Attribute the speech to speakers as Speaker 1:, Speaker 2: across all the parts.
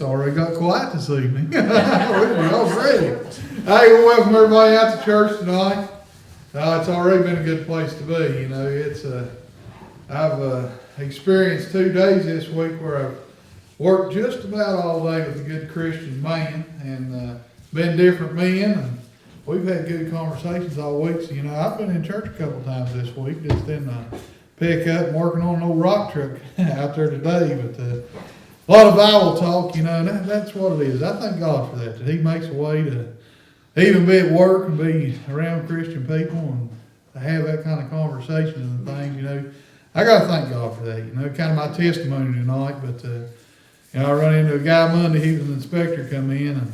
Speaker 1: already got quiet this evening. Y'all ready? Hey, we welcome everybody out to church tonight. It's already been a good place to be. You know, I've experienced 2 days this week where I've worked just about all day with a good Christian man and been different men. And we've had good conversations all week. So, you know, I've been in church a couple times this week, just in pick up and working on an old rock truck out there today. But a lot of Bible talk, you know, and that's what it is. I thank God for that He makes a way to even be at work and be around Christian people and to have that kind of conversation and things, you know. I got to thank God for that, you know, kind of my testimony tonight. But, you know, I run into a guy Monday, he was an inspector come in, and,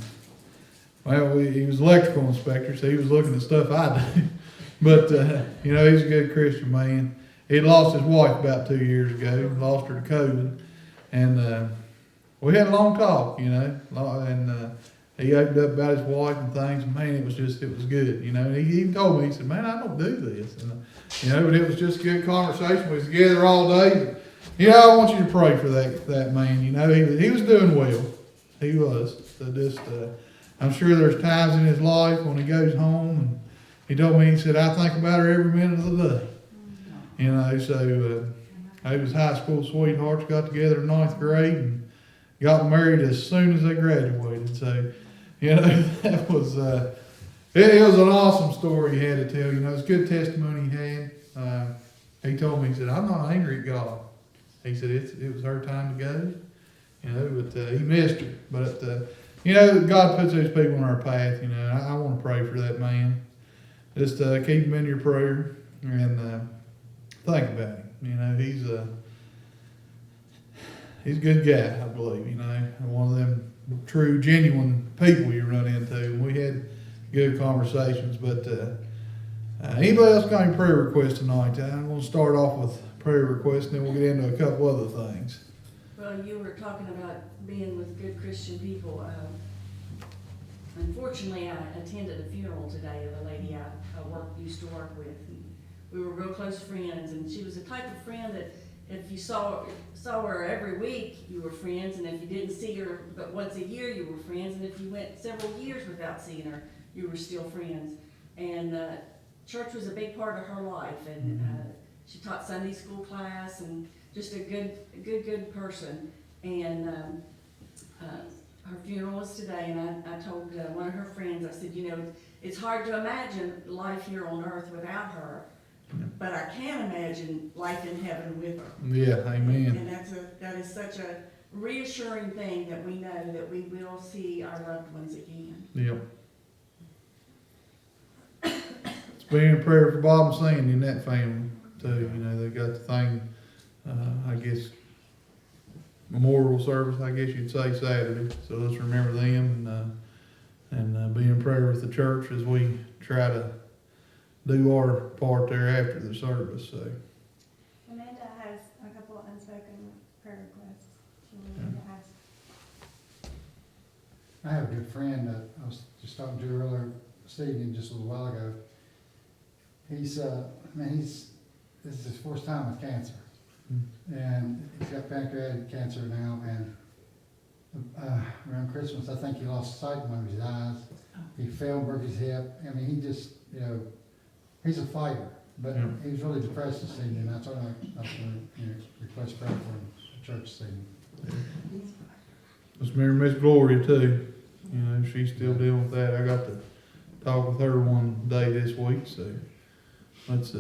Speaker 1: well, he was electrical inspector, so he was looking at stuff I do. But, you know, he's a good Christian man. He'd lost his wife about 2 years ago, lost her to COVID, and we had a long talk, you know, and he opened up about his wife and things, and man, it was good, you know. He even told me, he said, man, I don't do this, and you know, but it was just a good conversation. We was together all day. But, you know, I want you to pray for that man, you know. He was doing well, he was. So just, I'm sure there's times in his life when he goes home, and he told me, he said, I think about her every minute of the day. You know, so he was high school sweethearts, got together in 9th grade and got married as soon as they graduated. So, you know, that was, it was an awesome story he had to tell. You know, it's a good testimony he had. He told me, he said, I'm not angry at God. He said, it was her time to go, you know, but he missed her. But, you know, God puts those people on our path, you know. I want to pray for that man. Just keep him in your prayer and think about him. You know, he's a good guy, I believe, you know, one of them true, genuine people you run into. And we had good conversations. But anybody else got any prayer requests tonight? I'm going to start off with prayer requests, and then we'll get into a couple other things.
Speaker 2: Well, you were talking about being with good Christian people. Unfortunately, I attended a funeral today of a lady I used to work with. We were real close friends, and she was the type of friend that if you saw her every week, you were friends, and if you didn't see her but once a year, you were friends, and if you went several years without seeing her, you were still friends. And church was a big part of her life, and she taught Sunday school class, and just a good person. And her funeral was today, and I told one of her friends, I said, you know, it's hard to imagine life here on earth without her. But I can imagine life in heaven with her.
Speaker 1: Yeah, amen.
Speaker 2: And that is such a reassuring thing that we know that we will see our loved ones again.
Speaker 1: Yep. It's being a prayer for Bob and Sandy and that family too. You know, they got the thing, I guess, memorial service, I guess you'd say, Saturday. So let's remember them and be in prayer with the church as we try to do our part there after the service. So
Speaker 3: Amanda has a couple of unspoken prayer requests she wanted to ask.
Speaker 4: I have a good friend that I was just talking to earlier this evening, just a little while ago. This is his first time with cancer. And he's got pancreatic cancer now, and around Christmas, I think he lost sight in one of his eyes. He fell, broke his hip. I mean, he just, you know, he's a fighter, but he was really depressed this evening. That's why I request prayer for him at church this evening.
Speaker 1: let's remember Miss Gloria too. You know, she's still dealing with that. I got to talk with her one day this week, so let's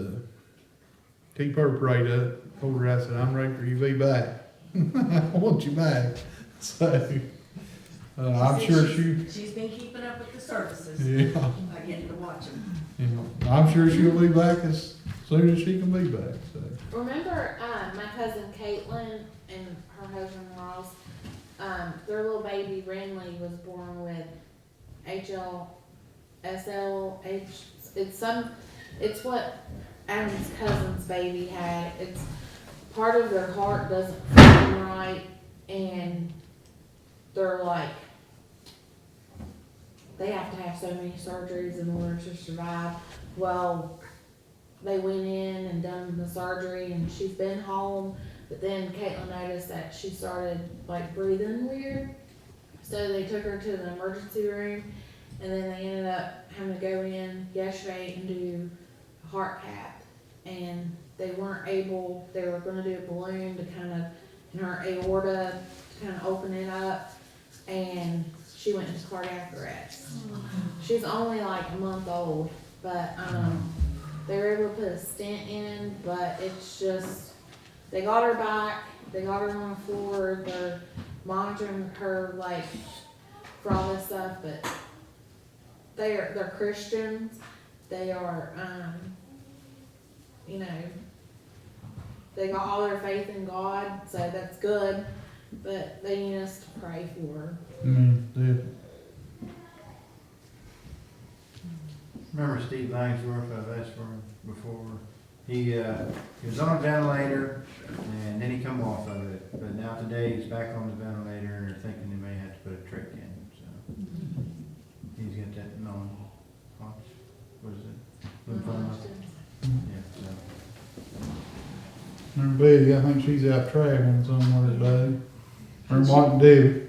Speaker 1: keep her prayed up. Told her, I said, I'm ready for you to be back. I want you back. So I'm sure
Speaker 2: she's been keeping up with the services.
Speaker 1: Yeah.
Speaker 2: By getting to watch them.
Speaker 1: You know, I'm sure she'll be back as soon as she can be back. So.
Speaker 5: Remember my cousin Caitlin and her husband Ross, their little baby Renly was born with HLSLH. It's what Adam's cousin's baby had. It's part of their heart doesn't function right, and they're like, they have to have so many surgeries in order to survive. Well, they went in and done the surgery, and she's been home, but then Caitlin noticed that she started like breathing weird, So they took her to the emergency room, and then they ended up having to go in yesterday and do a heart cath. And they weren't able, they were gonna do a balloon to kind of, in her aorta, to kind of open it up, and she went into cardiac arrest. She's only like a month old, but, they were able to put a stent in, but it's just, they got her back, they got her on the floor, they're monitoring her, like, for all this stuff, but they're Christians, they are, you know, they got all their faith in God, so that's good, but they need us to pray for her.
Speaker 1: Yeah.
Speaker 6: Remember Steve Langsworth, I've asked for him before. He was on a ventilator and then he come off of it. But now today he's back on the ventilator and they're thinking they may have to put a trick in. So he's got that what is it? Lymphoma. Yeah, so.
Speaker 1: Remember Betty, I think she's out traveling somewhere today. Or Martin Debbie.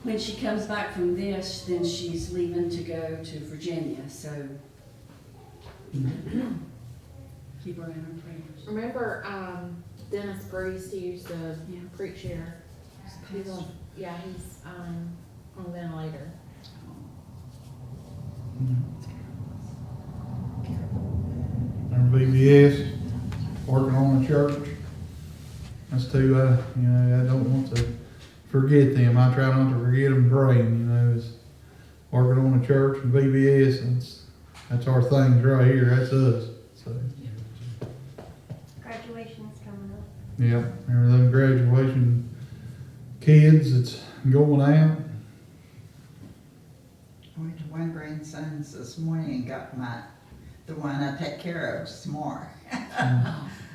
Speaker 2: When she comes back from this, then she's leaving to go to Virginia, so keep her in her prayers.
Speaker 5: Remember, Dennis Priest, he used to
Speaker 2: Yeah.
Speaker 5: preach here? He's on, yeah, he's, on a ventilator.
Speaker 1: Remember VBS, working on the church. That's two, you know, I don't want to forget them. I try not to forget them praying, you know, is working on the church and VBS, that's our things right here, that's us, so.
Speaker 3: Graduation's coming up.
Speaker 1: Yeah, remember them graduation kids that's going out?
Speaker 7: I went to one grandson's this morning and got the one I take care of, Smart.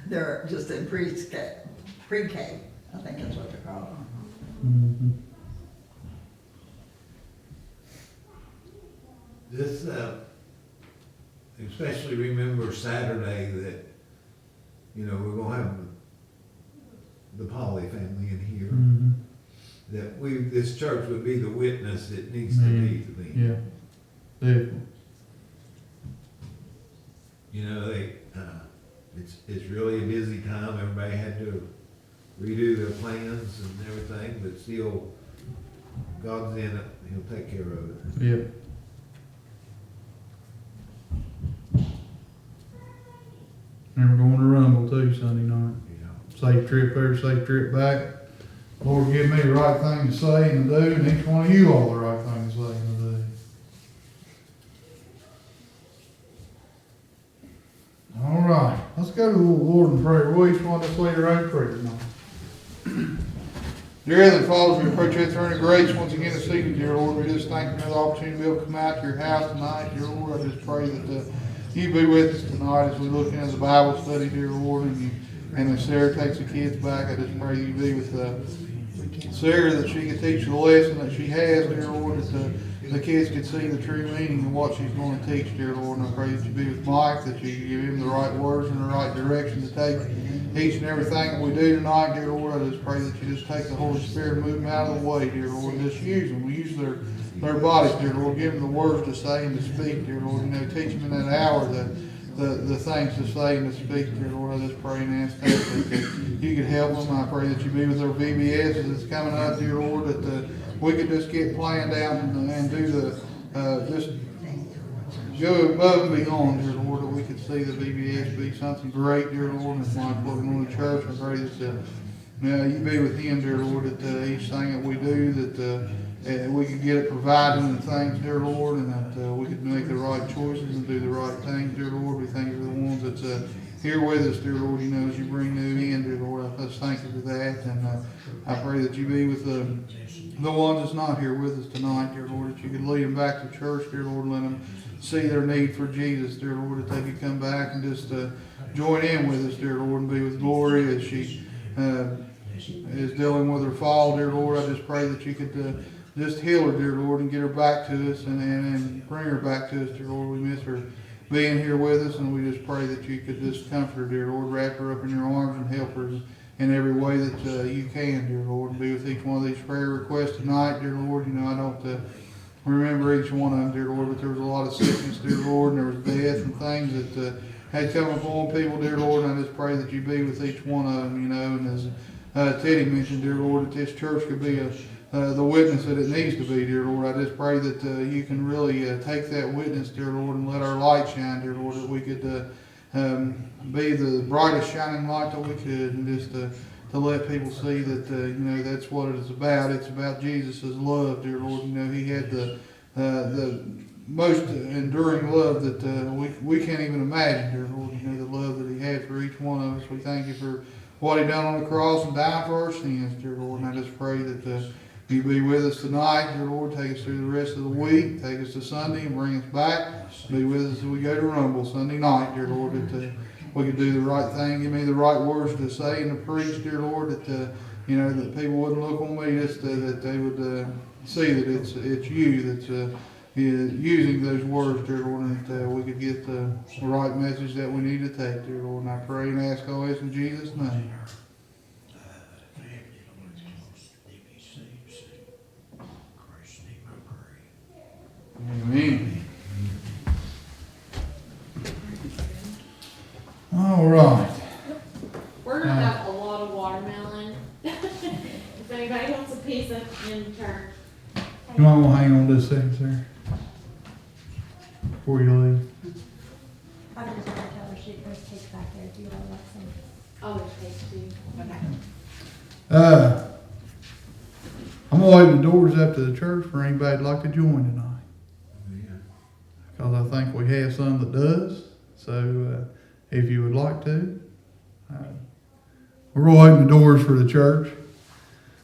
Speaker 7: They're just in pre-K, I think that's what they're called.
Speaker 1: Mm-hmm.
Speaker 8: This, especially remember Saturday that, you know, we're gonna have the Polly family in here.
Speaker 1: Mm-hmm.
Speaker 8: That this church would be the witness it needs to be to them.
Speaker 1: Yeah, definitely.
Speaker 8: You know, it's really a busy time. Everybody had to redo their plans and everything, but still, God's in it. He'll take care of it.
Speaker 1: Yeah. Remember going to Rumble too Sunday night.
Speaker 8: You know,
Speaker 1: Safe trip there, safe trip back. Lord, give me the right thing to say and to do, and each one of you all the right thing to say and to do. All right, let's go to the Lord in prayer. We each want to say your own prayer tonight. Dear Heavenly Father, we approach your throne of grace once again this evening, dear Lord. We just thank you for the opportunity to be able to come out to your house tonight, dear Lord. I just pray that you be with us tonight as we look into the Bible study, dear Lord. And as Sarah takes the kids back, I just pray you be with Sarah, that she can teach the lesson that she has, dear Lord, that the kids can see the true meaning of what she's going to teach, dear Lord. And I pray that you be with Mike, that you give him the right words and the right direction to take each and everything that we do tonight, dear Lord. I just pray that you just take the Holy Spirit and move them out of the way, dear Lord, and just use them. Use their bodies, dear Lord. Give them the words to say and to speak, dear Lord. You know, teach them in that hour the things to say and to speak, dear Lord. I just pray and ask that you could help them. I pray that you be with their VBS as it's coming up, dear Lord, that we could just get planned out and do just go above and beyond, dear Lord, that we could see the VBS be something great, dear Lord. And it's like looking on the church, I pray that you be with him, dear Lord, that each thing that we do, that we could get it provided and things, dear Lord, and that we could make the right choices and do the right things, dear Lord. We thank you for the ones that's here with us, dear Lord. You know, as you bring new in, dear Lord, I just thank you for that. And I pray that you be with the ones that's not here with us tonight, dear Lord, that you could lead them back to church, dear Lord, and let them see their need for Jesus, dear Lord, that they could come back and just join in with us, dear Lord, and be with Glory as she is dealing with her fall, dear Lord. I just pray that you could just heal her, dear Lord, and get her back to us and bring her back to us, dear Lord. We miss her being here with us, and we just pray that you could just comfort her, dear Lord, wrap her up in your arms and help her in every way that you can, dear Lord, and be with each one of these prayer requests tonight, dear Lord. You know, I don't remember each one of them, dear Lord, but there was a lot of sickness, dear Lord, and there was death and things that had come upon people, dear Lord, and I just pray that you be with each one of them, you know, and as Teddy mentioned, dear Lord, that this church could be the witness that it needs to be, dear Lord. I just pray that you can really take that witness, dear Lord, and let our light shine, dear Lord, that we could be the brightest shining light that we could, and just to let people see that, you know, that's what it is about. It's about Jesus' love, dear Lord. You know, he had the most enduring love that we can't even imagine, dear Lord. You know, the love that he had for each one of us. We thank you for what he done on the cross and died for our sins, dear Lord. And I just pray that you be with us tonight, dear Lord. Take us through the rest of the week. Take us to Sunday and bring us back. Be with us as we go to Rumble Sunday night, dear Lord. That we could do the right thing. Give me the right words to say and to preach, dear Lord. That you know, that people wouldn't look on me, just that they would see that it's you that's using those words, dear Lord, and that we could get the right message that we need to take, dear Lord. And I pray and ask all this in Jesus' name. Amen. All right.
Speaker 5: We're gonna have a lot of watermelon. If anybody wants a piece of in turn.
Speaker 1: You might want to hang on this second, sir, before you leave.
Speaker 3: I can just tell her there's cakes back there if you want to let some.
Speaker 5: Oh, there's cake too. Okay.
Speaker 1: I'm gonna open the doors up to the church for anybody that'd like to join tonight. Because I think we have some that does. So if you would like to, we're going to open the doors for the church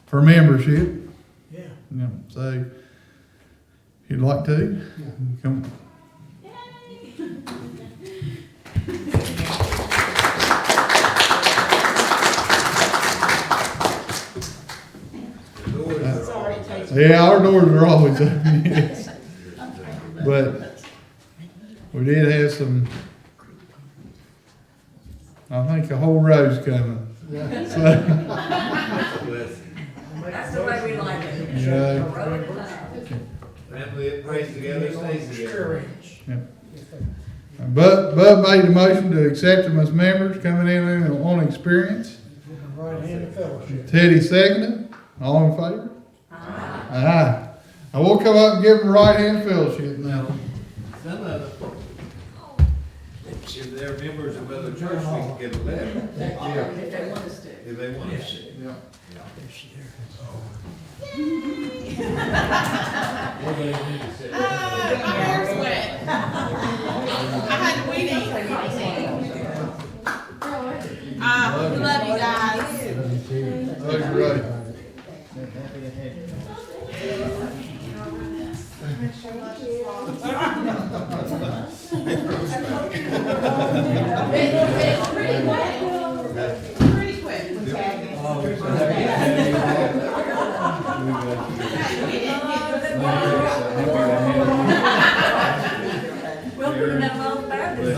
Speaker 1: for membership. Yeah. So if you'd like to, come. Yeah, our doors are always open. Yes. But we did have some, I think a whole row's coming. So,
Speaker 2: That's the way we like it.
Speaker 1: yeah.
Speaker 8: Family that prays together stays together.
Speaker 1: Bud made the motion to accept them as members coming in on experience. Teddy seconded. All in favor? Aye. I will come up and give them right hand fellowship now.
Speaker 8: Some of them, if they're members of other churches, we can get a letter.
Speaker 1: Yeah.
Speaker 2: If they want us to.
Speaker 8: If they want us to.
Speaker 1: Yeah.
Speaker 5: My hair's wet. I had to weed eat. We love you guys.
Speaker 1: That's great.
Speaker 5: Pretty
Speaker 2: We'll put it up on Thursday.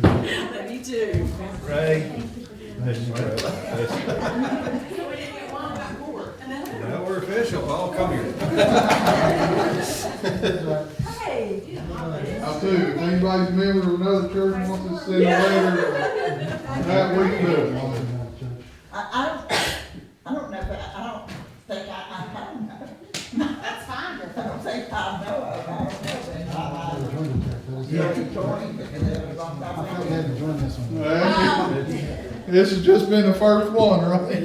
Speaker 2: Love you too.
Speaker 8: Ray. Well, we're official, Paul, come here.
Speaker 2: Hey.
Speaker 1: I'll tell you, if anybody's a member of another church and wants to send a letter, that we can do it.
Speaker 7: I don't know, but I don't think I don't know.
Speaker 5: That's fine.
Speaker 7: I don't think I know of, I don't know.
Speaker 4: I felt they had to join this one.
Speaker 1: This has just been the first one, right?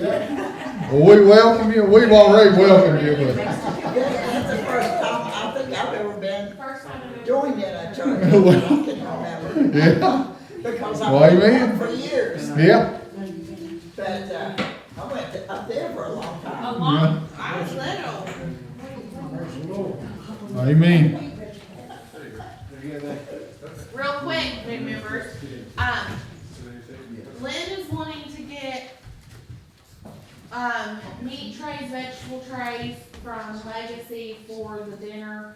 Speaker 1: Well, we welcome you. We've already welcomed you, but
Speaker 7: That's the first time I think I've ever been
Speaker 5: First time I've ever.
Speaker 7: joined in a church, I can remember.
Speaker 1: yeah,
Speaker 7: Because
Speaker 1: Well,
Speaker 7: I've been
Speaker 1: amen.
Speaker 7: there for years,
Speaker 1: yeah.
Speaker 7: but, I went up there for a long time.
Speaker 5: A long, I was little.
Speaker 1: Amen.
Speaker 5: Real quick, new members, Lynn is wanting to get, meat trays, vegetable trays from Legacy for the dinner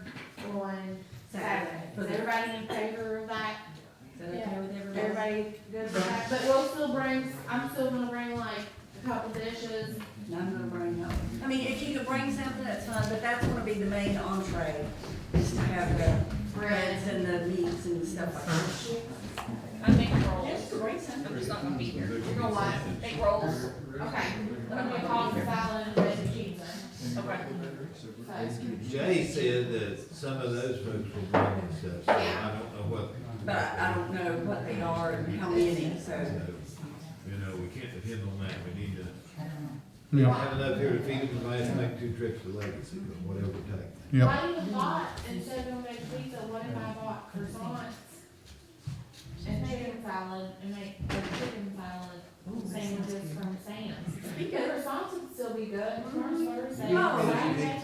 Speaker 5: on Saturday. Is everybody in favor of that?
Speaker 2: that okay with everybody?
Speaker 5: Everybody good with that? But we'll still bring, I'm still gonna bring like a couple dishes.
Speaker 2: And I'm gonna bring up, I mean, if you could bring something, that's fine, but that's gonna be the main entree, is to have the breads and the meats and stuff like that.
Speaker 9: I make rolls.
Speaker 2: Yes, bring something.
Speaker 9: I'm just not gonna be here.
Speaker 5: You're gonna what?
Speaker 9: Make rolls.
Speaker 5: Okay. I'm gonna call for salad and bread and cheese then.
Speaker 9: Okay.
Speaker 5: So,
Speaker 8: Jay said that some of those folks will bring in stuff, so I don't know what.
Speaker 2: But I don't know what they are and how many, so.
Speaker 8: You know, we can't depend on that, we need to
Speaker 1: Yeah,
Speaker 8: have enough here to feed them, we might have to make 2 trips to Legacy, but whatever it takes.
Speaker 1: yeah.
Speaker 5: I even thought, instead of gonna make pizza, what if I bought croissants and chicken salad and make a chicken salad sandwiches from Sam's? The croissants would still be good. Tomorrow's Thursday.
Speaker 2: Oh.
Speaker 5: Friday.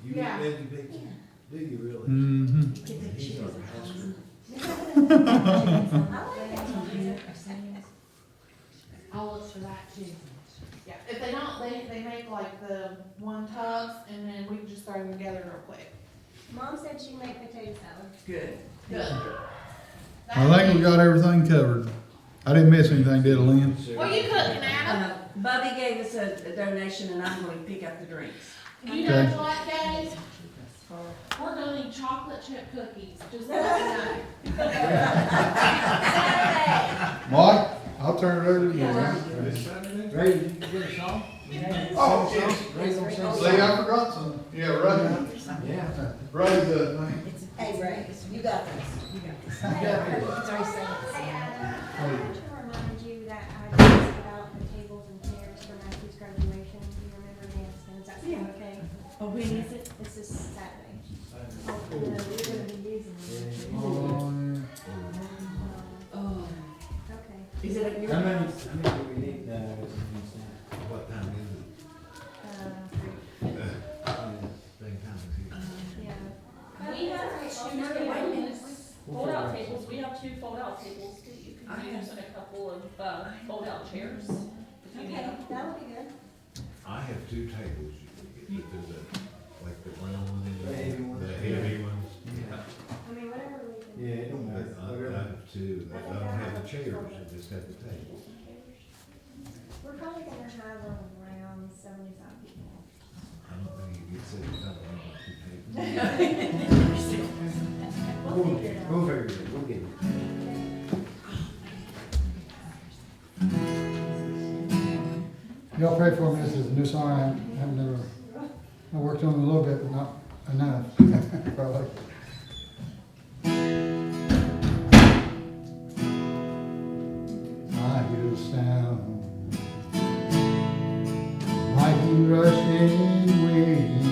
Speaker 8: You eat
Speaker 5: Yeah.
Speaker 8: veggie pizza? Do you really?
Speaker 1: Mm-hmm.
Speaker 8: He's our pastor.
Speaker 5: I'll look for that too. Yeah, if they don't, they make like the one tubs and then we can just throw them together real quick.
Speaker 3: Mom said she'd make potato salad.
Speaker 2: Good.
Speaker 5: Good.
Speaker 1: I think we got everything covered. I didn't miss anything, did I, Lynn?
Speaker 5: What are you cooking, Adam?
Speaker 2: Bubby gave us a donation and I'm going to pick up the drinks.
Speaker 5: You know what, guys? We're gonna need chocolate chip cookies, just let me know.
Speaker 1: Mike, I'll turn it over to you.
Speaker 6: Ray, did you get a song?
Speaker 1: Oh, see, I forgot some. Yeah, Ray,
Speaker 6: Yeah.
Speaker 1: Ray's,
Speaker 7: Hey, Ray, you got this. You got this.
Speaker 3: Hey, Adam, I wanted to remind you that I asked about the tables and chairs for Matthew's graduation. Do you remember dancing? Is that still
Speaker 2: Yeah.
Speaker 3: okay?
Speaker 2: Oh, when is it?
Speaker 3: This is Saturday. Oh, no, we're gonna be using it.
Speaker 2: Oh.
Speaker 3: Okay.
Speaker 2: Is it at your
Speaker 6: How many,
Speaker 2: house?
Speaker 6: how many do we need,
Speaker 8: What time is it? Same time as here.
Speaker 3: Yeah.
Speaker 9: We have two fold-out tables. We have 2 fold-out tables. You
Speaker 2: I
Speaker 9: can
Speaker 2: have-
Speaker 9: use and a couple of fold-out chairs. If you need
Speaker 3: Okay,
Speaker 9: them.
Speaker 3: that'll be good.
Speaker 8: I have 2 tables you can get, there's a, like the round one and
Speaker 6: The heavy ones.
Speaker 8: the heavy ones.
Speaker 3: I mean, whatever we can.
Speaker 6: Yeah, it don't
Speaker 8: But
Speaker 6: matter.
Speaker 8: I
Speaker 6: Whatever.
Speaker 8: have 2, I don't have the chairs, I just have the tables.
Speaker 3: We're probably gonna have around 75 people.
Speaker 8: I don't think you get 75 around 2 tables.
Speaker 3: We'll figure it out.
Speaker 6: We'll figure it out, we'll get it.
Speaker 4: Y'all pray for me, this is a new song, I've never, I worked on it a little bit, but not enough, probably. I hear a sound, mighty rushing wind,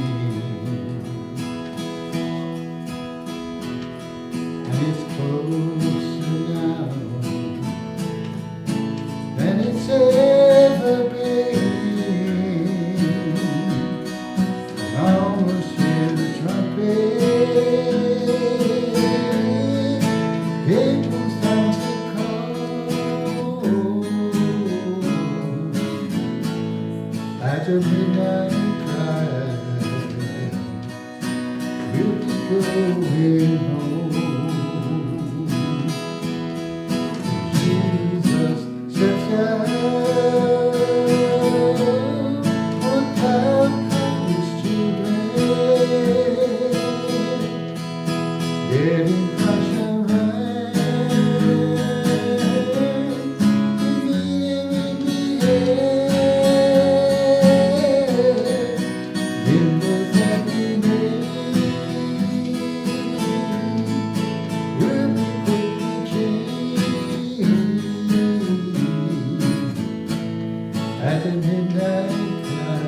Speaker 4: and it's closer now than it's ever been. And I almost hear the trumpet. It comes down to call at the midnight cry. We'll be going home. Jesus steps out on cloud of his children, getting crushed around, leaving in the air, in the happiness. We'll be quickly changed at the midnight cry.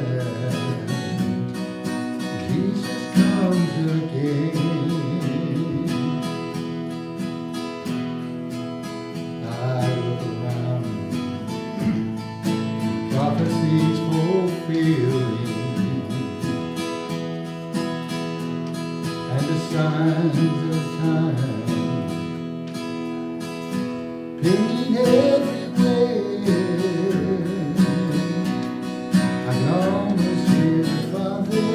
Speaker 4: Jesus comes again. I look around, prophecies fulfilling, and the signs of time painting everywhere. I can almost hear the Father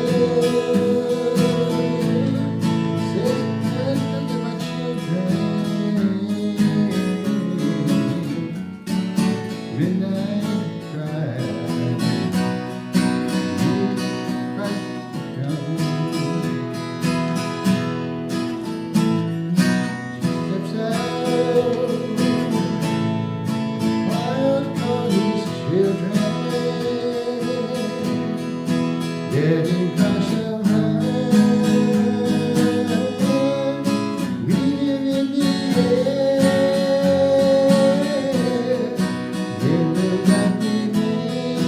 Speaker 4: Heaven comes so high, we live in the air. Then the light we made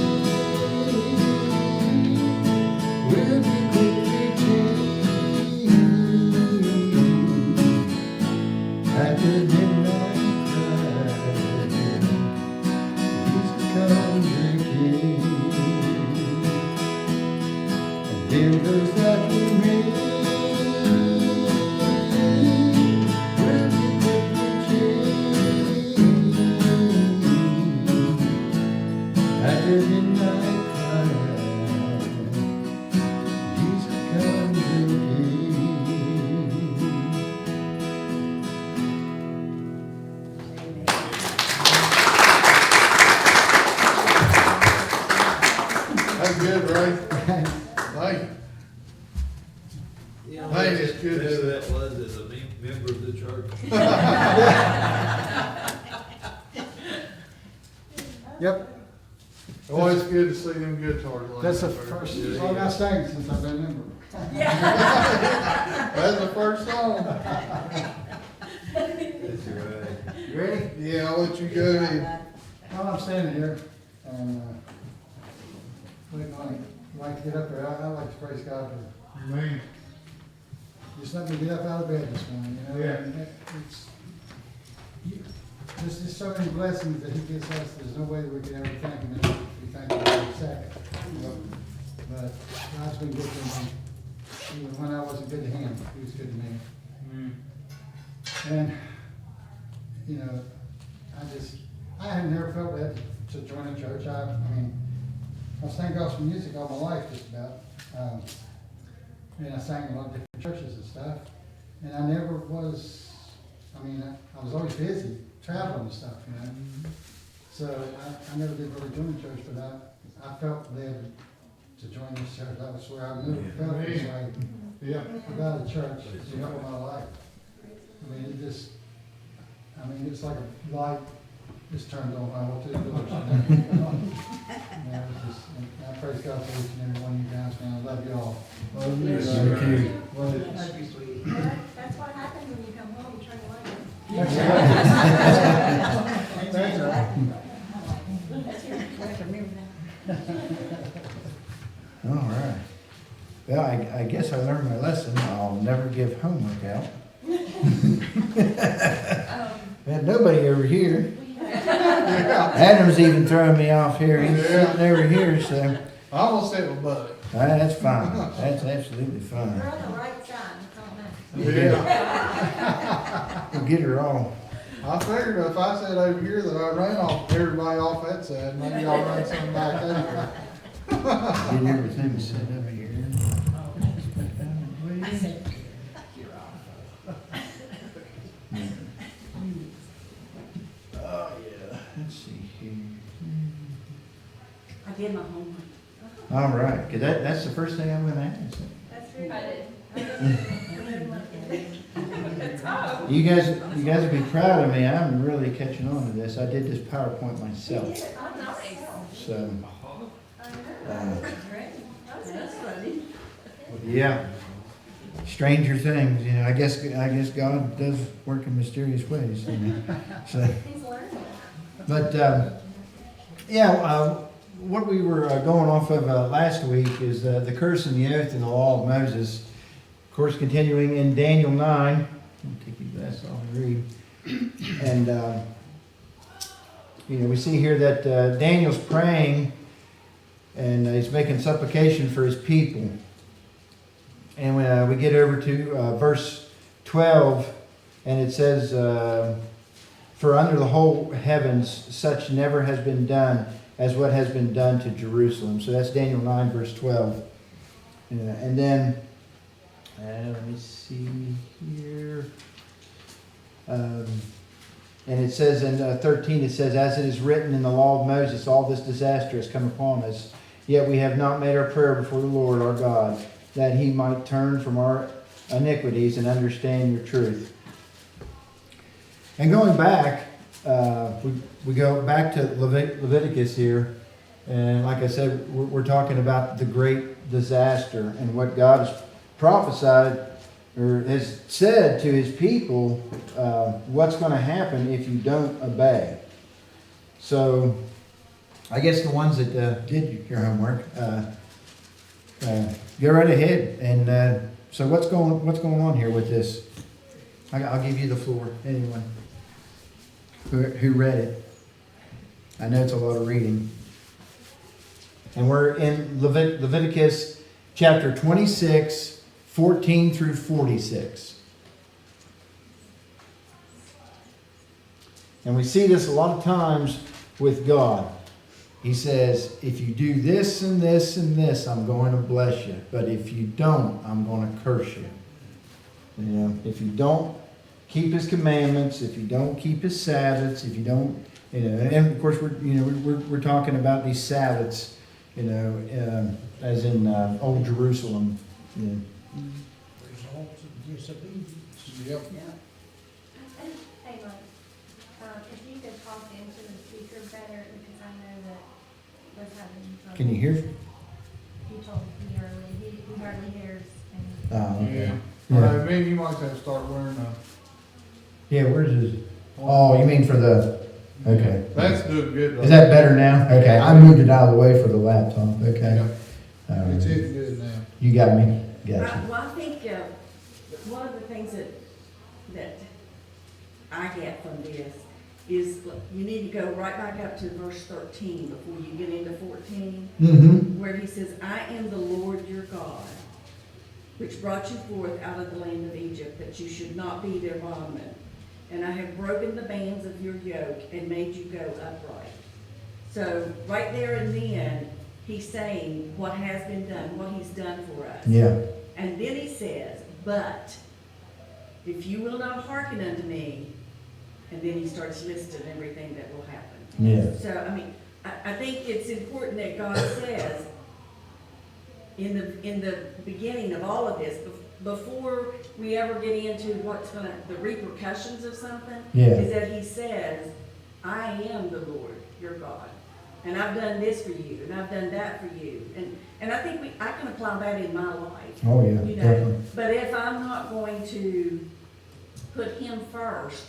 Speaker 4: will be quickly changed. At the midnight cry, Jesus comes again. And then those that we made will be quickly changed. At the midnight cry, Jesus comes again.
Speaker 1: That's good, Ray. Thank you.
Speaker 8: You know,
Speaker 1: Hey,
Speaker 8: just
Speaker 1: it's good to
Speaker 8: who
Speaker 1: see-
Speaker 8: that was as a member of the church.
Speaker 4: Yep,
Speaker 1: Oh, it's good to see them guitars. like
Speaker 4: that's the
Speaker 1: that.
Speaker 4: first song I sang since I've been a member.
Speaker 1: That's the first song.
Speaker 8: That's right.
Speaker 6: You ready?
Speaker 1: Yeah, I'll let you go ahead.
Speaker 4: While I'm standing here, and, like to get up there, I like to praise God for
Speaker 1: Man.
Speaker 4: just let me get up out of bed this morning, you know?
Speaker 1: Yeah.
Speaker 4: And there's just so many blessings that He gives us, there's no way that we could ever thank Him enough. We thank Him every second. But God's been good to me. Even when I wasn't good to Him, He was good to me. And, you know, I had never felt led to join a church. I mean, I sang gospel music all my life, just about. And I sang in a lot of different churches and stuff. And I never was, I was always busy, traveling and stuff, you know. So I never did really join the church, but I felt led to join this church. That was where I knew, felt this way
Speaker 1: Yeah.
Speaker 4: about the church, you know, my life. It's like a light just turned on when I walked through the doors. You know? I praise God for each and every one of you guys, man. I love you all.
Speaker 1: Thank you.
Speaker 3: That's what happens when you come home, you turn the light on.
Speaker 4: That's right.
Speaker 6: All right. Well, I guess I learned my lesson. I'll never give homework out. Had nobody over here. Adam's even throwing me off here. He's sitting over here, so
Speaker 1: I almost said with Buddy.
Speaker 6: that's fine. That's absolutely fine.
Speaker 3: You're on the right side, that's all that matters.
Speaker 1: Yeah.
Speaker 6: We'll get her all.
Speaker 1: I figured if I said over here that I ran off everybody off that side, maybe I'll run some back over.
Speaker 6: Get everything set over here. Oh, yeah. Let's see here.
Speaker 2: I did my homework.
Speaker 6: All right, 'cause that's the first thing I'm gonna ask.
Speaker 3: That's very
Speaker 9: I
Speaker 3: good.
Speaker 9: did.
Speaker 6: You guys would be proud of me. I'm really catching on to this. I did this PowerPoint myself,
Speaker 9: Oh, nice.
Speaker 6: so,
Speaker 2: That's funny.
Speaker 6: yeah. Stranger things, you know, I guess God does work in mysterious ways, you know, so.
Speaker 3: He's learning.
Speaker 6: But, what we were going off of last week is the curse and the oath and the law of Moses. Of course, continuing in Daniel 9. Let me take your glasses off and read. And, we see here that Daniel's praying and he's making supplication for his people. And when we get over to verse 12, and it says, "For under the whole heavens such never has been done as what has been done to Jerusalem." So that's Daniel 9, verse 12. And then, let me see here. And it says in 13, it says, "As it is written in the law of Moses, all this disaster has come upon us. Yet we have not made our prayer before the Lord our God, that He might turn from our iniquities and understand your truth." And going back, we go back to Leviticus here, And like I said, we're talking about the great disaster and what God has prophesied or has said to his people, what's going to happen if you don't obey. So I guess the ones that did your homework, go right ahead. And so what's going on here with this? I'll give you the floor. Anyone who read it? I know it's a lot of reading. And we're in Leviticus chapter 26, 14 through 46. And we see this a lot of times with God. He says, if you do this and this and this, I'm going to bless you. But if you don't, I'm going to curse you. You know, if you don't keep his commandments, if you don't keep his Sabbaths, if you don't, you know, and of course we're talking about these Sabbaths, you know, as in Old Jerusalem. You know.
Speaker 1: Yep.
Speaker 3: Hey, Mike, if you could talk into the speaker better, because I know that was having trouble.
Speaker 6: Can you hear?
Speaker 3: He told me earlier, he hardly hears anything.
Speaker 6: Oh, okay.
Speaker 1: Yeah.
Speaker 6: Yeah.
Speaker 1: Maybe you might have to start wearing a.
Speaker 6: Yeah, where's his? Oh, you mean for the? Okay.
Speaker 1: That's doing good.
Speaker 6: Is that better now? Okay, I moved it out of the way for the laptop. Okay.
Speaker 1: Yeah.
Speaker 6: All right.
Speaker 1: It's hitting good now.
Speaker 6: You got me. Gotcha.
Speaker 2: Well, I think, one of the things that I get from this is you need to go right back up to verse 13 before you get into 14,
Speaker 6: Mm-hmm.
Speaker 2: where he says, I am the Lord your God, which brought you forth out of the land of Egypt, that you should not be their bondmen. And I have broken the bands of your yoke and made you go upright. So right there and then, he's saying what has been done, what he's done for us.
Speaker 6: Yeah.
Speaker 2: And then he says, but if you will not hearken unto me, and then he starts listing everything that will happen.
Speaker 6: Yeah.
Speaker 2: So, I mean, I think it's important that God says, in the beginning of all of this, before we ever get into the repercussions of something,
Speaker 6: Yeah.
Speaker 2: is that he says, I am the Lord, your God. And I've done this for you, and I've done that for you. And I think I can apply that in my life.
Speaker 6: Oh yeah.
Speaker 2: You know,
Speaker 6: Definitely.
Speaker 2: but if I'm not going to put him first,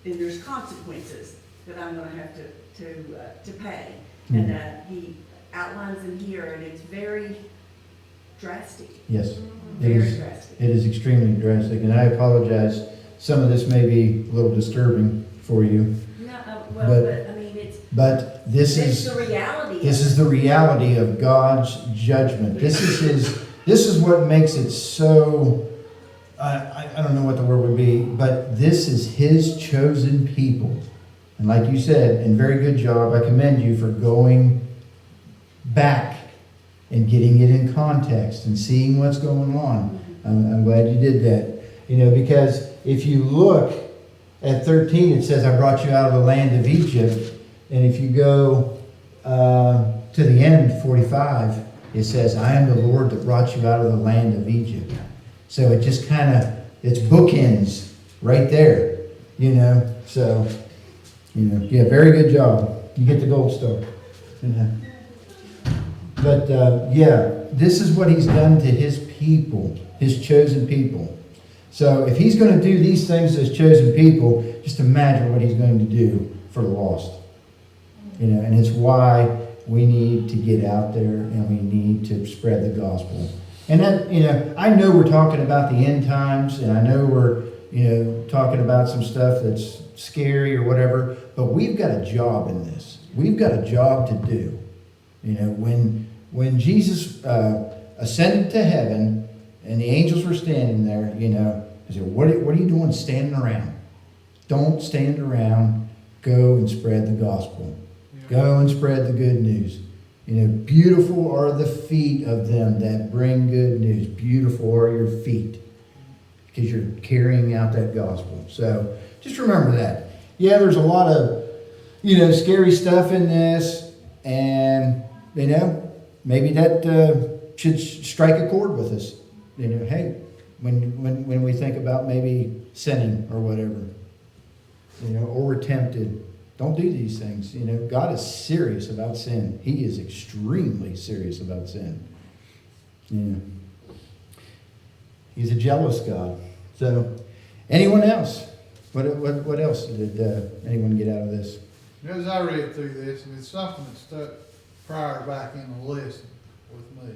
Speaker 2: then there's consequences that I'm gonna have to pay.
Speaker 6: Mm.
Speaker 2: And he outlines in here, and it's very drastic,
Speaker 6: Yes. It
Speaker 2: very
Speaker 6: is.
Speaker 2: drastic.
Speaker 6: It is extremely drastic, and I apologize. Some of this may be a little disturbing for you,
Speaker 2: No,
Speaker 6: But-
Speaker 2: but I mean,
Speaker 6: but this
Speaker 2: it's
Speaker 6: is
Speaker 2: the reality.
Speaker 6: this
Speaker 2: of
Speaker 6: is the reality of God's judgment. This is what makes it so. I don't know what the word would be, but this is His chosen people, and like you said, and very good job. I commend you for going back and getting it in context and seeing what's going on. I'm glad you did that. You know, because if you look at 13, it says, I brought you out of the land of Egypt. And if you go to the end, 45, it says, I am the Lord that brought you out of the land of Egypt. So it just kind of, it's bookends right there, you know. So, you know, yeah, very good job. You get the gold star. You know. But, yeah, this is what he's done to his people, his chosen people. So if he's going to do these things to his chosen people, just imagine what he's going to do for the lost. You know, and it's why we need to get out there and we need to spread the gospel. And that, you know, I know we're talking about the end times, and I know we're, you know, talking about some stuff that's scary or whatever, but we've got a job in this. We've got a job to do. You know, when Jesus ascended to heaven and the angels were standing there, you know, I said, what are you doing standing around? Don't stand around. Go and spread the gospel. Go and spread the good news. You know, beautiful are the feet of them that bring good news. Beautiful are your feet, because you're carrying out that gospel. So just remember that. Yeah, there's a lot of, you know, scary stuff in this, and, you know, maybe that should strike a chord with us. You know, hey, when we think about maybe sinning or whatever, you know, or we're tempted,
Speaker 10: Don't do these things. You know, God is serious about sin. He is extremely serious about sin. Yeah. He's a jealous God. So, anyone else? What else did anyone get out of this?
Speaker 1: As I read through this, and it's something that stuck prior back in the lesson with me.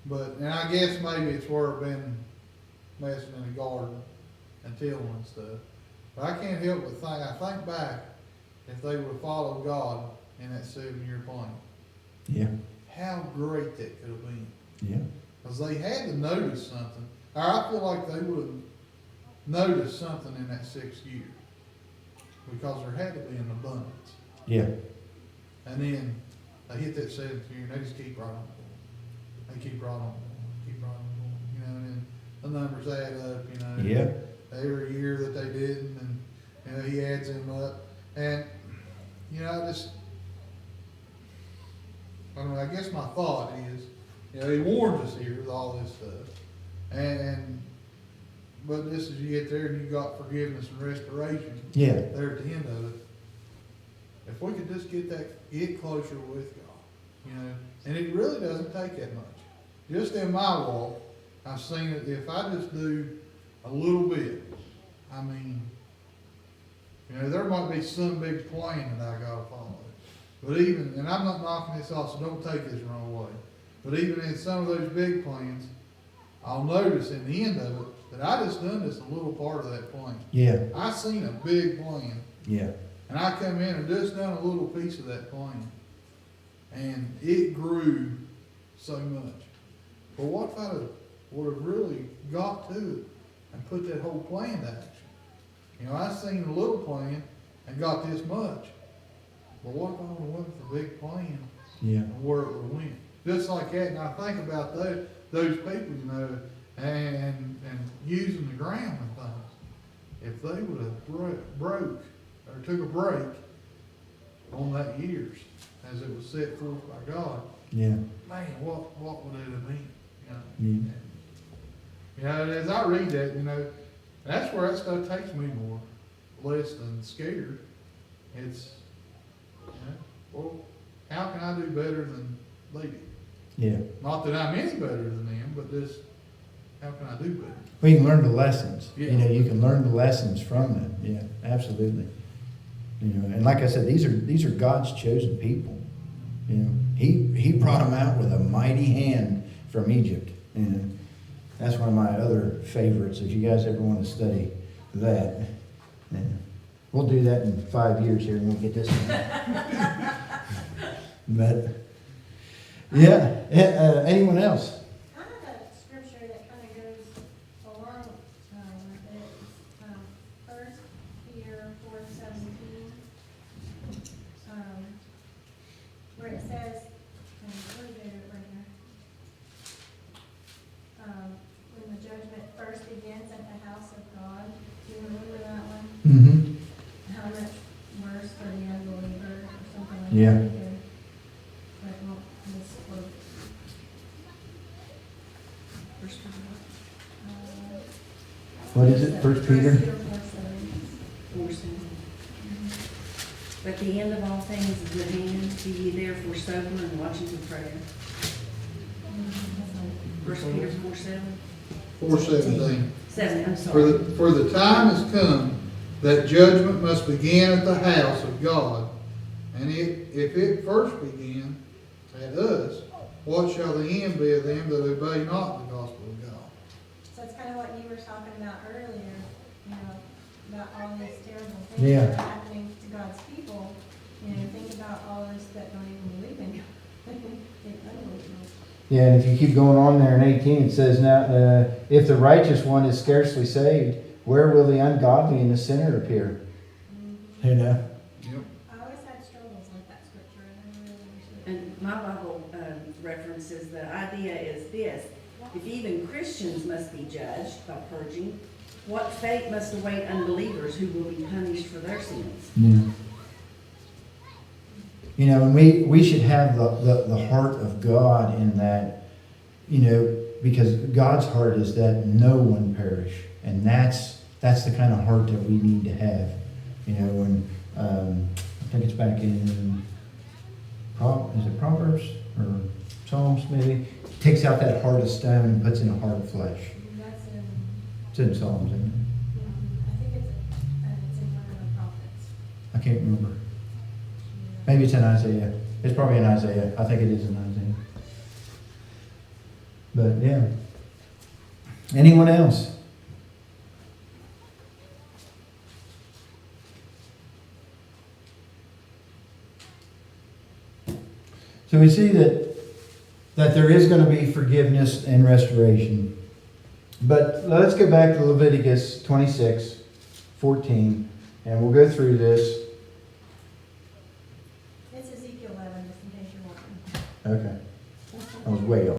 Speaker 1: But, and I guess maybe it's where I've been messing in the garden and tilling and stuff. But I can't help but think, I think back, if they would have followed God in that 7-year plan,
Speaker 10: Yeah.
Speaker 1: how great that could have been.
Speaker 10: Yeah.
Speaker 1: Because they had to notice something. Or I feel like they would have noticed something in that 6th year. Because there had to be an abundance.
Speaker 10: Yeah.
Speaker 1: And then they hit that 7th year and they just keep right on going. They keep right on going, keep right on going. You know, and then the numbers add up, you know.
Speaker 10: Yeah.
Speaker 1: Every year that they didn't, and, you know, he adds them up. And, you know, I guess my thought is, you know, he warns us here with all this stuff. But this is, you get there and you got forgiveness and restoration.
Speaker 10: Yeah.
Speaker 1: There at the end of it. If we could just get closer with God, you know, and it really doesn't take that much. Just in my walk, I've seen it, if I just do a little bit, I mean, you know, there might be some big plan that I gotta follow. But even, and I'm not knocking this off, so don't take this the wrong way. But even in some of those big plans, I'll notice in the end of it that I just done just a little part of that plan.
Speaker 10: Yeah.
Speaker 1: I seen a big plan,
Speaker 10: Yeah.
Speaker 1: and I come in and just done a little piece of that plan. And it grew so much. But what if I would have really got to it and put that whole plan to action? You know, I seen a little plan and got this much. But what if I would have went with the big plan
Speaker 10: Yeah.
Speaker 1: and where it would have went? Just like that, and I think about those people, you know, and using the ground and things. If they would have broke or took a break on that years as it was set forth by God,
Speaker 10: Yeah.
Speaker 1: man, what would it have been?
Speaker 10: Yeah.
Speaker 1: You know, as I read that, you know, that's where that stuff takes me more, less than scared. It's, you know, well, how can I do better than they did?
Speaker 10: Yeah.
Speaker 1: Not that I'm any better than them, but just, how can I do better?
Speaker 10: Well, you can learn the lessons.
Speaker 1: Yeah.
Speaker 10: You know, you can learn the lessons from them. Yeah, absolutely. You know, and like I said, these are God's chosen people. You know, He brought them out with a mighty hand from Egypt. You know, that's one of my other favorites. If you guys ever want to study that, yeah. We'll do that in 5 years here, and we'll get this one. But yeah, anyone else?
Speaker 3: I have a scripture that kind of goes along with it. 1 Peter 4:17, where it says, where is it right here? When the judgment first begins at the house of God. Do you remember that one?
Speaker 10: Mm-hmm.
Speaker 3: How much worse for the unbeliever or something like
Speaker 10: Yeah.
Speaker 3: that? But well, misquote.
Speaker 2: First
Speaker 10: What is it? 1 Peter?
Speaker 2: 4:7. But the end of all things is at hand. Be ye therefore sober and watching for prayer. 1 Peter 4:7.
Speaker 1: 4:17.
Speaker 2: 7, I'm sorry.
Speaker 1: For the time has come that judgment must begin at the house of God. And if it first begin at us, what shall the end be of them that obey not the gospel of God?
Speaker 3: So it's kind of what you were talking about earlier, you know, about all these terrible things
Speaker 10: Yeah.
Speaker 3: that are happening to God's people. You know, think about all this that don't even believe in God. It's unbelievable.
Speaker 10: Yeah, and if you keep going on there in 18, it says, now, if the righteous one is scarcely saved, where will the ungodly and the sinner appear? You know?
Speaker 1: Yep.
Speaker 3: I always had struggles with that scripture, and I never really understood.
Speaker 2: And my Bible references, the idea is this: if even Christians must be judged by purging, what fate must await unbelievers who will be punished for their sins?
Speaker 10: Yeah. You know, and we should have the heart of God in that, you know, because God's heart is that no one perish. And that's the kind of heart that we need to have. You know, I think it's back in, is it Proverbs or Psalms maybe? Takes out that heart of stone and puts in a heart of flesh.
Speaker 3: That's in,
Speaker 10: It's in Psalms, isn't it?
Speaker 3: I think it's in one of the prophets.
Speaker 10: I can't remember. Maybe it's in Isaiah. It's probably in Isaiah. I think it is in Isaiah. But yeah. Anyone else? So we see that there is going to be forgiveness and restoration. But let's go back to Leviticus 26:14, and we'll go through this.
Speaker 3: It's Ezekiel 11, just in case you're wondering.
Speaker 10: Okay. I was way off.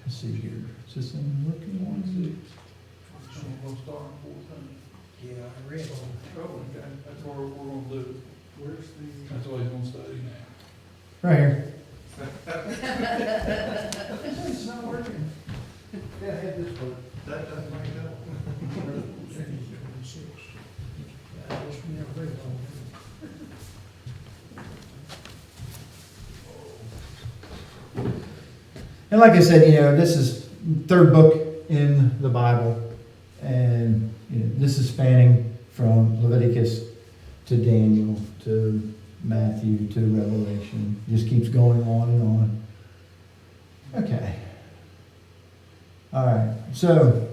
Speaker 10: Let's see here. Is this thing working?
Speaker 1: We'll start on 14.
Speaker 10: Yeah, I read.
Speaker 1: Oh, okay, that's where we're gonna do it. Where's the? That's what he's gonna study now.
Speaker 10: Right here.
Speaker 1: It's not working.
Speaker 10: Yeah, I had this one.
Speaker 8: That doesn't make it up.
Speaker 10: And like I said, this is third book in the Bible, and this is spanning from Leviticus to Daniel to Matthew to Revelation. Just keeps going on and on. Okay. All right. So,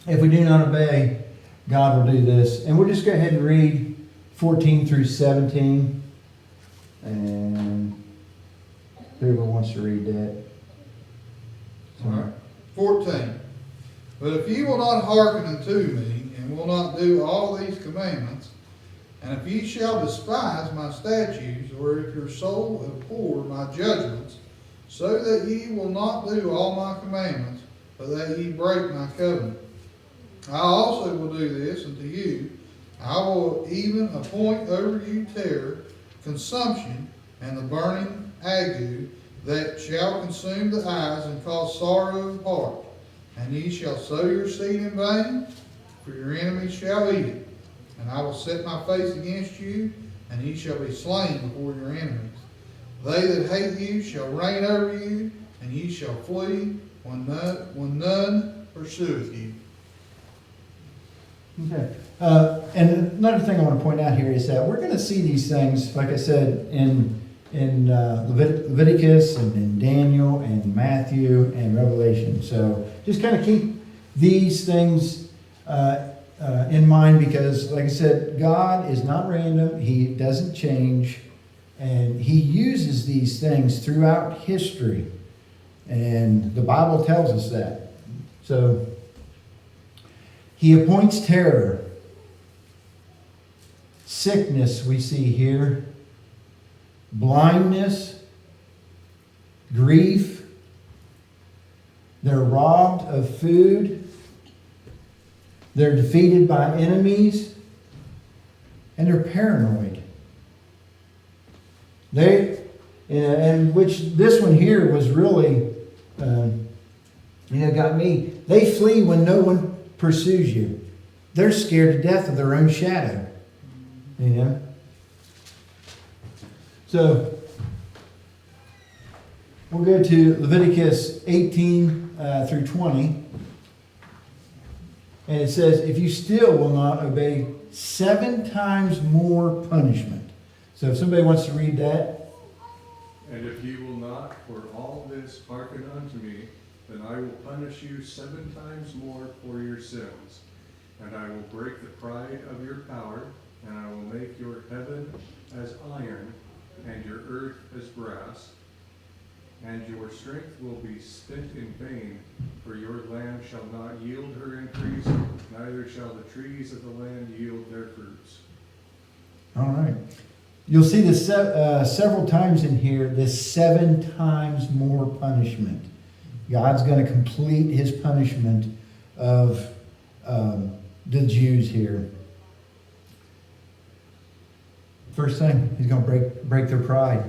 Speaker 10: if we do not obey, God will do this. And we'll just go ahead and read 14 through 17. And whoever wants to read that.
Speaker 1: All right. 14. But if ye will not hearken unto me, and will not do all these commandments, and if ye shall despise my statutes, or if your soul abhor my judgments, so that ye will not do all my commandments, but that ye break my covenant, I also will do this unto you. I will even appoint over you terror, consumption, and the burning ague, that shall consume the eyes and cause sorrow of heart. And ye shall sow your seed in vain, for your enemies shall eat it. And I will set my face against you, and ye shall be slain before your enemies. They that hate you shall reign over you, and ye shall flee when none pursueth you.
Speaker 10: Okay. And another thing I want to point out here is that we're going to see these things, like I said, in Leviticus and in Daniel and Matthew and Revelation. So just kind of keep these things in mind, because, like I said, God is not random. He doesn't change. And He uses these things throughout history. And the Bible tells us that. So He appoints terror. Sickness we see here. Blindness. Grief. They're robbed of food. They're defeated by enemies. And they're paranoid. And which this one here was really, got me. They flee when no one pursues you. They're scared to death of their own shadow. So, we'll go to Leviticus 18 through 20. And it says, if you still will not obey, 7 times more punishment. So if somebody wants to read that.
Speaker 11: And if ye will not for all this hearken unto me, then I will punish you 7 times more for your sins. And I will break the pride of your power, and I will make your heaven as iron, and your earth as brass. And your strength will be spent in vain, for your land shall not yield her increase, neither shall the trees of the land yield their fruits.
Speaker 10: All right. You'll see this several times in here, this 7 times more punishment. God's going to complete His punishment of the Jews here. First thing, He's going to break their pride.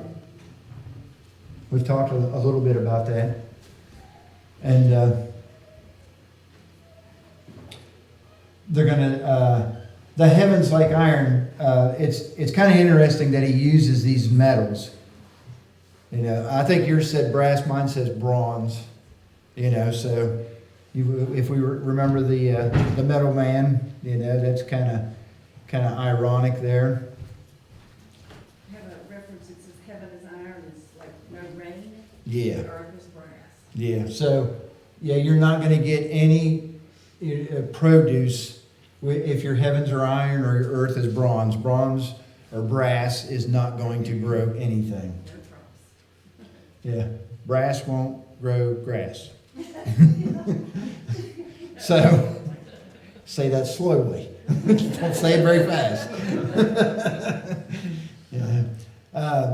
Speaker 10: We've talked a little bit about that. And they're gonna, the heavens like iron, it's kind of interesting that he uses these metals. You know, I think yours said brass, mine says bronze. You know, so if we remember the metal man, you know, that's kind of ironic there.
Speaker 2: I have a reference that says heaven is iron, it's like no rain.
Speaker 10: Yeah.
Speaker 2: Earth is brass.
Speaker 10: Yeah, so, yeah, you're not gonna get any produce if your heavens are iron or your earth is bronze. Bronze or brass is not going to grow anything.
Speaker 2: No promise.
Speaker 10: Yeah, brass won't grow grass. So, say that slowly. Don't say it very fast. Yeah.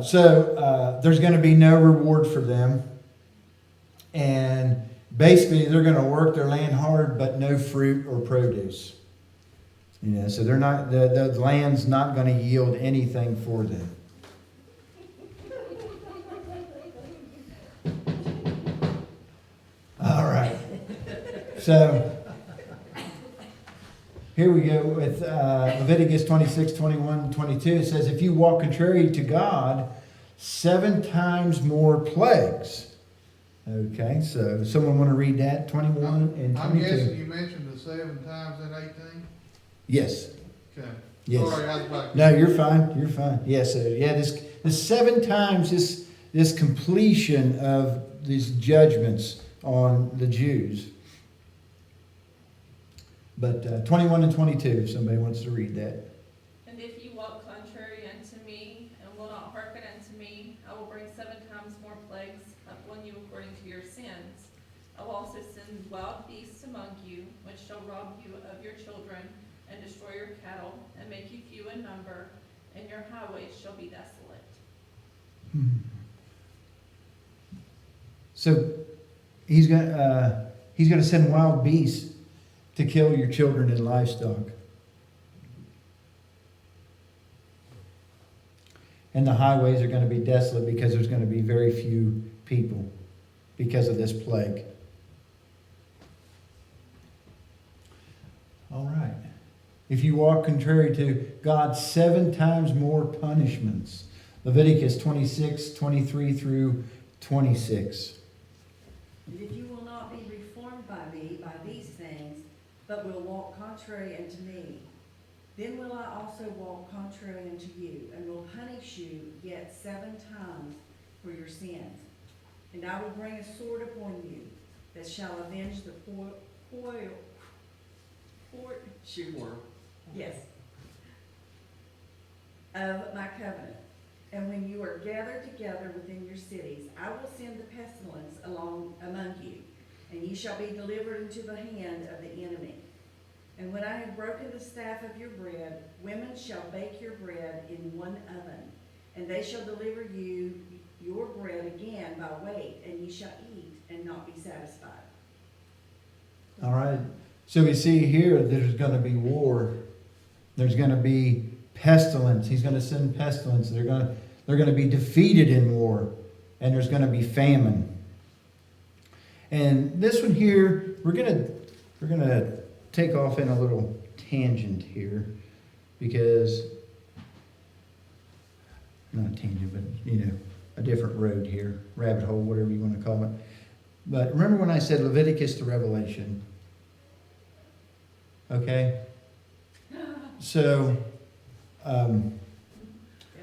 Speaker 10: So there's going to be no reward for them. And basically, they're going to work their land hard, but no fruit or produce. You know, so they're not, the land's not going to yield anything for them. All right. So, here we go with Leviticus 26, 21, 22. It says, if you walk contrary to God, 7 times more plagues. Okay, so someone want to read that? 21 and 22.
Speaker 1: I'm guessing you mentioned the 7 times in 18?
Speaker 10: Yes.
Speaker 1: Okay.
Speaker 10: Yes.
Speaker 1: Sorry, I was about to-
Speaker 10: No, you're fine. You're fine. Yeah, so yeah, this 7 times this completion of these judgments on the Jews. But 21 and 22, if somebody wants to read that.
Speaker 9: And if you walk contrary unto me, and will not hearken unto me, I will bring 7 times more plagues upon you according to your sins. I will also send wild beasts among you, which shall rob you of your children, and destroy your cattle, and make you few in number, and your highways shall be desolate.
Speaker 10: So he's going to send wild beasts to kill your children and livestock. And the highways are going to be desolate because there's going to be very few people because of this plague. All right. If you walk contrary to God, 7 times more punishments. Leviticus 26, 23 through 26.
Speaker 12: And if you will not be reformed by me by these things, but will walk contrary unto me, then will I also walk contrary unto you, and will punish you yet 7 times for your sins. And I will bring a sword upon you, that shall avenge the yes, of my covenant. And when you are gathered together within your cities, I will send the pestilence among you, and ye shall be delivered into the hand of the enemy. And when I have broken the staff of your bread, women shall bake your bread in one oven, and they shall deliver you your bread again by weight, and ye shall eat and not be satisfied.
Speaker 10: All right. So we see here there's going to be war. There's going to be pestilence. He's going to send pestilence. They're going to be defeated in war, and there's going to be famine. And this one here, we're going to take off in a little tangent here, because not a tangent, but a different road here, rabbit hole, whatever you want to call it. But remember when I said Leviticus to Revelation? Okay? So,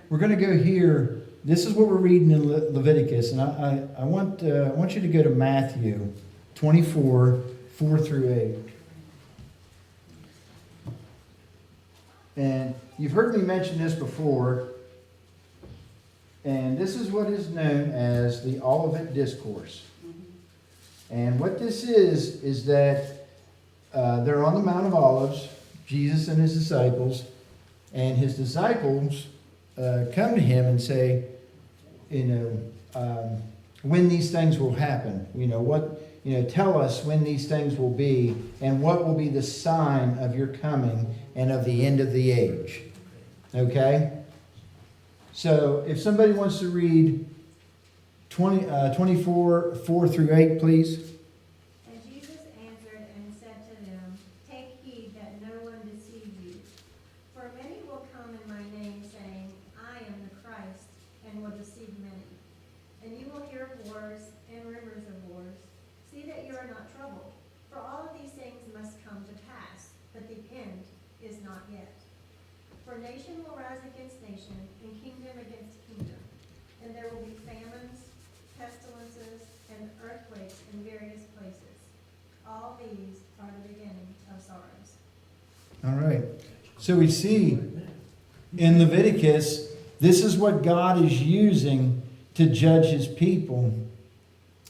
Speaker 10: we're going to go here. This is what we're reading in Leviticus, and I want you to go to Matthew 24, 4 through 8. And you've heard me mention this before, and this is what is known as the Olivet Discourse. And what this is that they're on the Mount of Olives, Jesus and his disciples, and his disciples come to him and say, when these things will happen, tell us when these things will be, and what will be the sign of your coming and of the end of the age. Okay? So if somebody wants to read 24, 4 through 8, please.
Speaker 3: And Jesus answered and said to them, take heed that no deceive many. And you will hear of wars and rumors of wars. See that you are not troubled, for all of these things must come to pass, but the end is not yet. For nation will rise against nation, and kingdom against kingdom, and there will be famines, pestilences, and earthquakes in various places. All these are the beginning of sorrows.
Speaker 10: All right. So we see in Leviticus, this is what God is using to judge his people.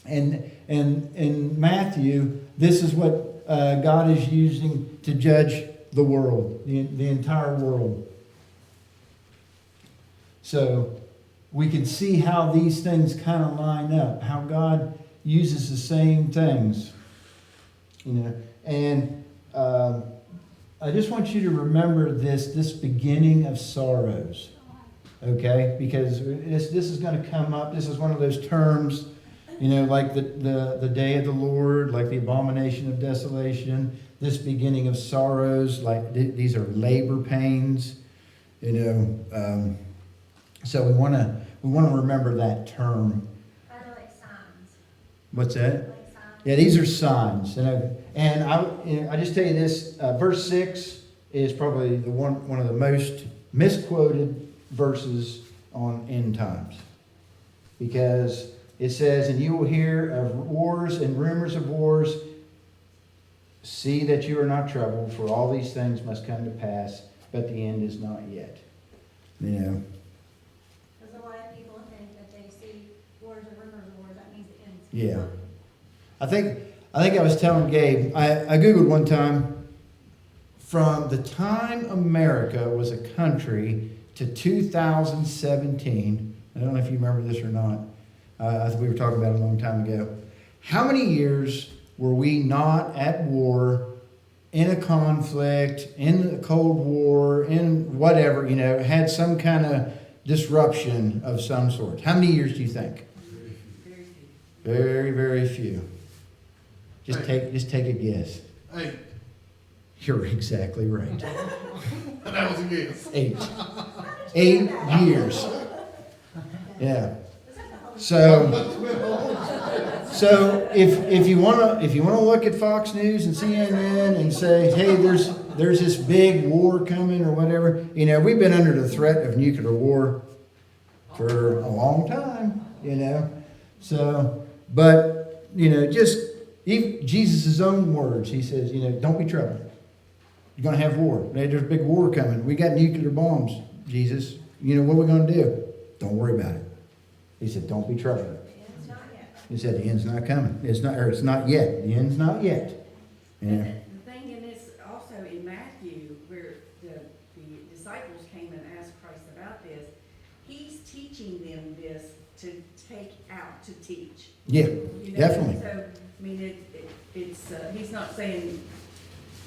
Speaker 10: And in Matthew, this is what God is using to judge the world, the entire world. So we can see how these things kind of line up, how God uses the same things. And I just want you to remember this beginning of sorrows, okay? Because this is going to come up. This is one of those terms, like the day of the Lord, like the abomination of desolation, this beginning of sorrows, like these are labor pains, So we want to remember that term.
Speaker 3: Kind of like signs.
Speaker 10: What's that?
Speaker 3: Like signs.
Speaker 10: Yeah, these are signs. And I just tell you this, verse 6 is probably one of the most misquoted verses on end times. Because it says, and you will hear of wars and rumors of wars. See that you are not troubled, for all these things must come to pass, but the end is not yet.
Speaker 3: Because a lot of people think that they see wars and rumors of wars, that means the end's
Speaker 10: Yeah.
Speaker 3: coming.
Speaker 10: I think I was telling Gabe, I Googled one time, from the time America was a country to 2017, I don't know if you remember this or not, I think we were talking about it a long time ago. How many years were we not at war, in a conflict, in the Cold War, in whatever, had some kind of disruption of some sort? How many years do you think? Very, very few. Just take a guess.
Speaker 1: 8.
Speaker 10: You're exactly right.
Speaker 1: That was a guess.
Speaker 10: 8. 8 years. Yeah. So if you want to look at Fox News and CNN and say, hey, there's this big war coming or whatever, we've been under the threat of nuclear war for a long time, So, but just even Jesus' own words, he says, don't be troubled. You're going to have war. There's a big war coming. We got nuclear bombs, Jesus. What are we going to do? Don't worry about it. He said, don't be troubled.
Speaker 3: The end's not yet.
Speaker 10: He said, the end's not coming. It's not yet. The end's not yet. Yeah.
Speaker 12: The thing in this, also in Matthew, where the disciples came and asked Christ about this, he's teaching them this to take out to teach.
Speaker 10: Yeah, definitely.
Speaker 12: So, it's he's not saying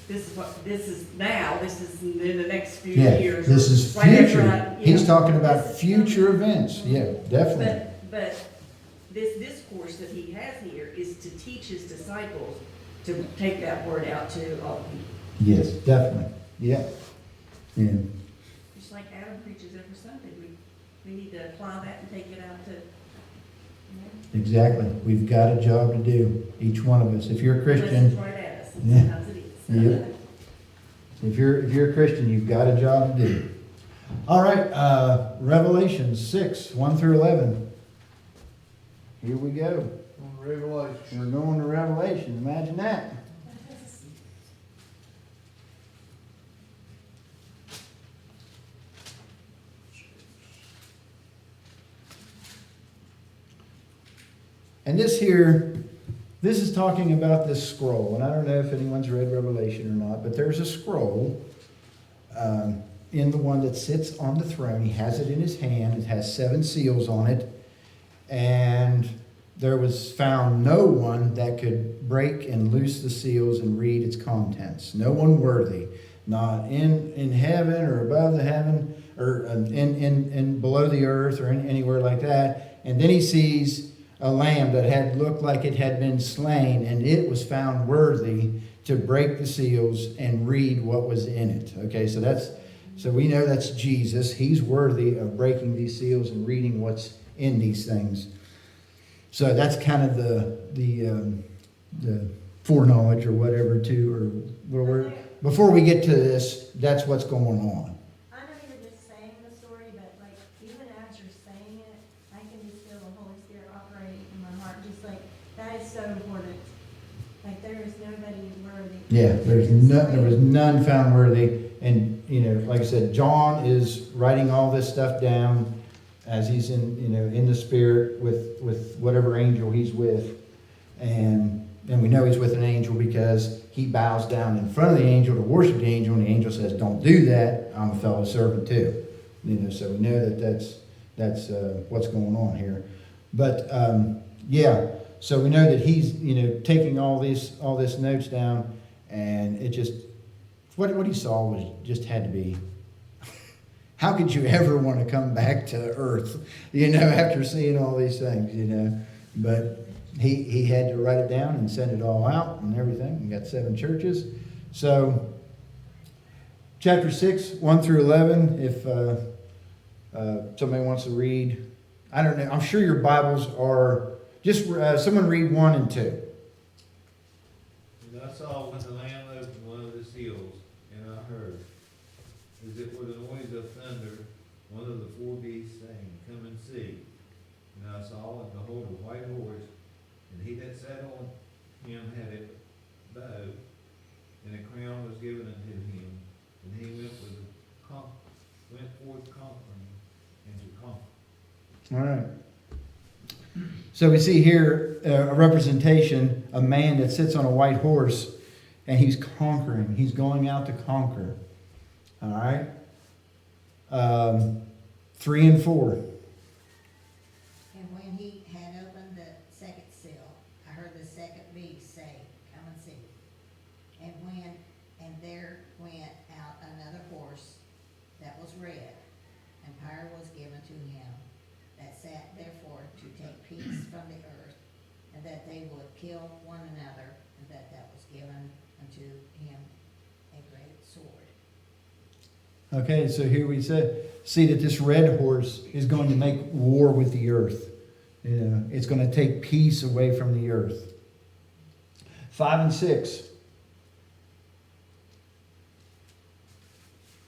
Speaker 12: this is now, this is in the next few years.
Speaker 10: This is
Speaker 12: right after
Speaker 10: future. He's talking about future events. Yeah, definitely.
Speaker 12: But this discourse that he has here is to teach his disciples to take that word out to all people.
Speaker 10: Yes, definitely. Yeah. Yeah.
Speaker 12: Just like Adam preaches every Sunday, we need to apply that and take it out to,
Speaker 10: Exactly. We've got a job to do, each one of us. If you're a
Speaker 12: Unless
Speaker 10: Christian,
Speaker 12: it's right at us, and
Speaker 10: Yeah.
Speaker 12: sometimes it is.
Speaker 10: Yep. If you're a Christian, you've got a job to do. All right, Revelation 6, 1 through 11. Here we go.
Speaker 1: Revelation.
Speaker 10: We're going to Revelation. Imagine that. And this is talking about this scroll. And I don't know if anyone's read Revelation or not, but there's a scroll in the one that sits on the throne. He has it in his hand. It has 7 seals on it. And there was found no one that could break and loose the seals and read its contents. No one worthy. Not in heaven or above the heaven or in below the earth or anywhere like that. And then he sees a lamb that had looked like it had been slain, and it was found worthy to break the seals and read what was in it. Okay, so we know that's Jesus. He's worthy of breaking these seals and reading what's in these things. So that's kind of the foreknowledge or whatever too, or where we're, before we get to this, that's what's going on.
Speaker 3: I know you're just saying the story, but like, even as you're saying it, I can just feel the Holy Spirit operating in my heart, just like, that is so important. Like, there is nobody worthy.
Speaker 10: Yeah, there was none found worthy. And, you know, like I said, John is writing all this stuff down as he's in the spirit with whatever angel he's with. And we know he's with an angel because he bows down in front of the angel to worship the angel, and the angel says, "Don't do that. I'm a fellow servant too." You know, so we know that's what's going on here. But yeah, so we know that he's taking all this notes down, and it just what he saw was just had to be. How could you ever want to come back to earth, after seeing all these things, But he had to write it down and send it all out and everything. We got 7 churches. So, chapter 6, 1 through 11, if somebody wants to read. I don't know. I'm sure your Bibles are, just someone read 1 and 2.
Speaker 8: And I saw when the Lamb opened one of the seals, and I heard, as it were the noise of thunder, one of the 4 beasts saying, "Come and see." And I saw, and behold, a white horse, and he that sat on him had a bow, and a crown was given unto him, and he went forth conquering and to conquer.
Speaker 10: All right. So we see here a representation, a man that sits on a white horse, and he's conquering. He's going out to conquer. All right. 3 and 4.
Speaker 13: And when he had opened the second seal, I heard the second beast say, "Come and see." And there went out another horse that was red, and power was given to him that sat therefore to take peace from the earth, and that they would kill one another, and that was given unto him a great sword.
Speaker 10: Okay, so here we see that this red horse is going to make war with the earth. It's going to take peace away from the earth. 5 and 6.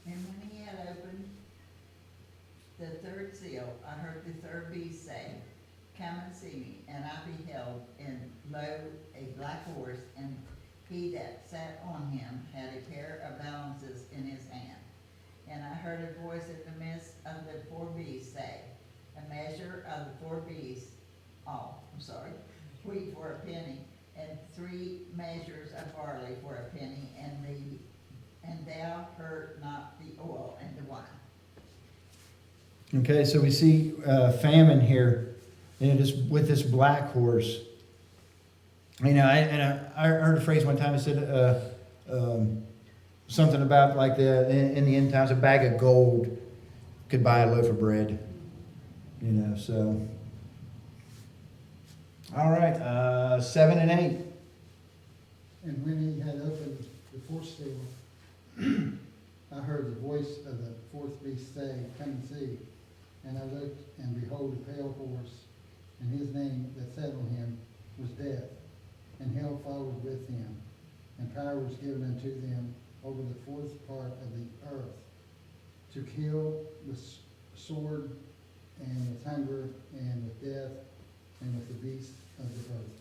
Speaker 7: And when he had opened the third seal, I heard the third beast say, "Come and see me." And I beheld, and lo, a black horse, and he that sat on him had a pair of balances in his hand. And I heard a voice in the midst of the 4 beasts say, "A measure of the 4 beasts, wheat for a penny, and 3 measures of barley for a penny, and thou hurt not the oil and the wine."
Speaker 10: Okay, so we see famine here, and it is with this black horse. I heard a phrase one time. It said something about like in the end times, a bag of gold could buy a loaf of bread. So. All right, 7 and 8.
Speaker 4: And when he had opened the 4th seal, I heard the voice of the 4th beast say, "Come and see." And I looked, and behold, a pale horse, and his name that sat on him was Death, and hell followed with him, and power was given unto them over the 4th part of the earth, to kill with sword, and with hunger, and with death, and with the beasts of the earth.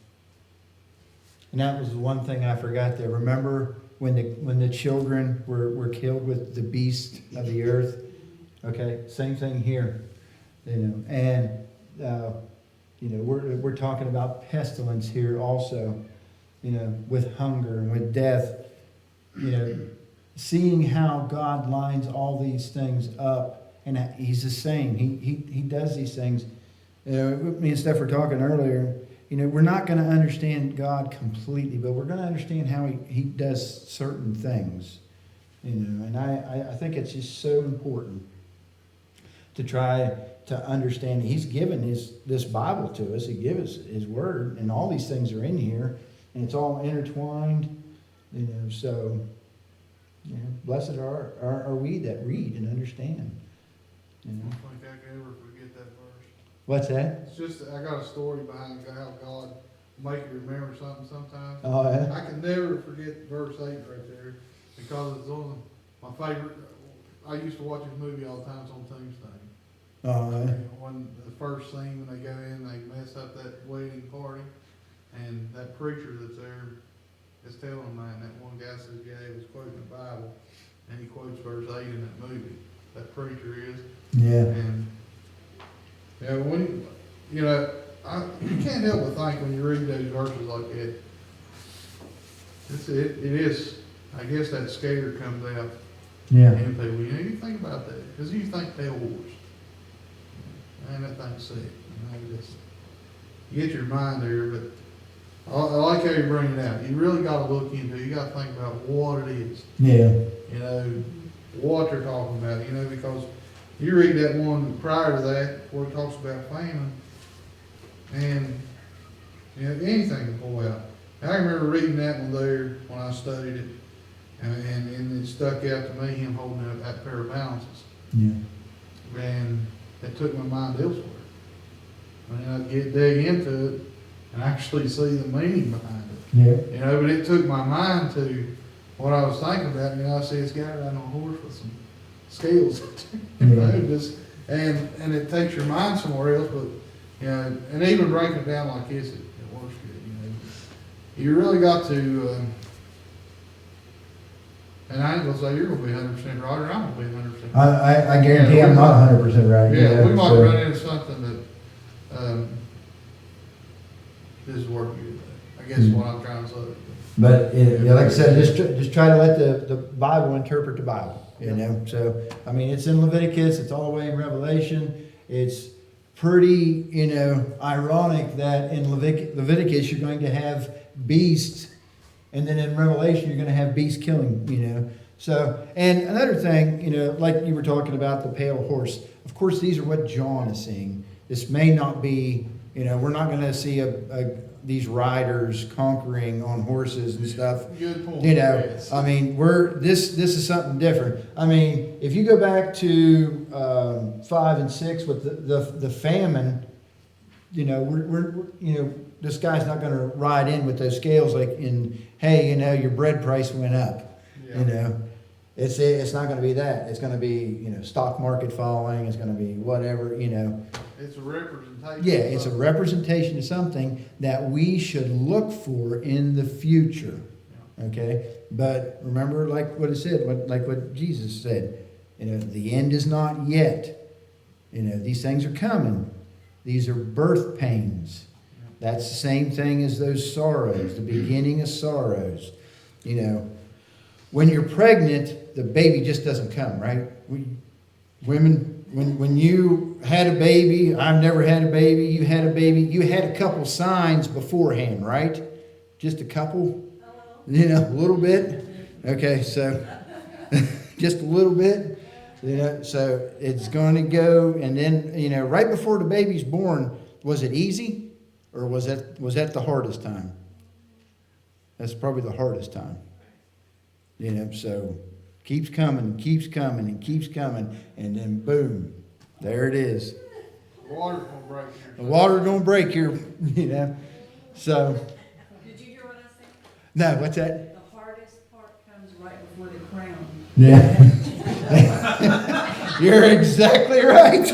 Speaker 10: And that was the one thing I forgot there. Remember when the children were killed with the beast of the earth? Okay, same thing here. And we're talking about pestilence here also. With hunger and with death. Seeing how God lines all these things up, and He's the same. He does these things. Me and Steph were talking earlier. We're not going to understand God completely, but we're going to understand how He does certain things. And I think it's just so important to try to understand. He's given this Bible to us. He gives us His Word, and all these things are in here, and it's all intertwined. So blessed are we that read and understand.
Speaker 6: I don't think I could ever forget that verse.
Speaker 10: What's that?
Speaker 1: It's just, I got a story behind how God make you remember something sometimes.
Speaker 10: Oh, yeah?
Speaker 1: I can never forget verse 8 right there, because it's one of my favorite. I used to watch this movie all the time. It's on Tombstone.
Speaker 10: Oh, yeah.
Speaker 1: When the first scene, when they go in, they mess up that wedding party, and that preacher that's there is telling them, man, that one guy says, yeah, he was quoting the Bible, and he quotes verse 8 in that movie. That preacher is.
Speaker 10: Yeah.
Speaker 1: And, yeah, when, you know, you can't help but think when you read those verses like that, it is, I guess that scare comes out
Speaker 10: Yeah.
Speaker 1: in people. You know, you think about that, because you think Pale Horse. Man, that thing's sick. You know, just, you get your mind there, but I like how you bring it out. You really got to look into it. You got to think about what it is.
Speaker 10: Yeah.
Speaker 1: You know, what they're talking about, you know, because you read that one prior to that where it talks about famine, and, you know, anything can pull out. I remember reading that one there when I studied it, and it stuck out to me, him holding up that pair of balances.
Speaker 10: Yeah.
Speaker 1: And it took my mind elsewhere. And I dig into it and actually see the meaning behind it.
Speaker 10: Yeah.
Speaker 1: You know, but it took my mind to what I was thinking about. You know, I see this guy riding on a horse with some scales. You know, just, and it takes your mind somewhere else. But, you know, and even breaking it down like this, it works good. You know, you really got to. And I ain't gonna say you're gonna be 100% right, or I'm gonna be 100%.
Speaker 10: I guarantee I'm not 100% right.
Speaker 1: Yeah,
Speaker 10: you know,
Speaker 1: we might
Speaker 10: so-
Speaker 1: run into something that is working. I guess is what I'm trying to say.
Speaker 10: But, yeah, like I said, just try to let the Bible interpret the Bible, you know? So, I mean, it's in Leviticus, it's all the way in Revelation. It's pretty, you know, ironic that in Leviticus you're going to have beasts, and then in Revelation you're going to have beasts killing, you know? So, and another thing, you know, like you were talking about the pale horse. Of course, these are what John is seeing. This may not be, you know, we're not going to see these riders conquering on horses and stuff.
Speaker 1: Good point.
Speaker 10: You know,
Speaker 1: Yes.
Speaker 10: I mean, this is something different. I mean, if you go back to 5 and 6 with the famine, you know, we're you know, this guy's not going to ride in with those scales like in, hey, you know, your bread price went up.
Speaker 1: Yeah.
Speaker 10: You know, it's not going to be that. It's going to be, you know, stock market falling. It's going to be whatever, you know.
Speaker 1: It's a representation.
Speaker 10: Yeah, it's a representation of something that we should look for in the future. Okay? But remember, like what it said, like what Jesus said, you know, the end is not yet. You know, these things are coming. These are birth pains. That's the same thing as those sorrows, the beginning of sorrows. You know, when you're pregnant, the baby just doesn't come, right? Women, when you had a baby, I've never had a baby, you had a baby, you had a couple signs beforehand, right? Just a couple? You know, a little bit? Okay, so just a little bit. You know, so it's going to go, and then, you know, right before the baby's born, was it easy? Or was that the hardest time? That's probably the hardest time. You know, so keeps coming and keeps coming and keeps coming, and then boom, there it is.
Speaker 1: The water's gonna break here.
Speaker 10: The water's gonna break here, you know. So
Speaker 2: Did you hear what I said?
Speaker 10: no, what's that?
Speaker 2: The hardest part comes right before the crown.
Speaker 10: Yeah. You're exactly right.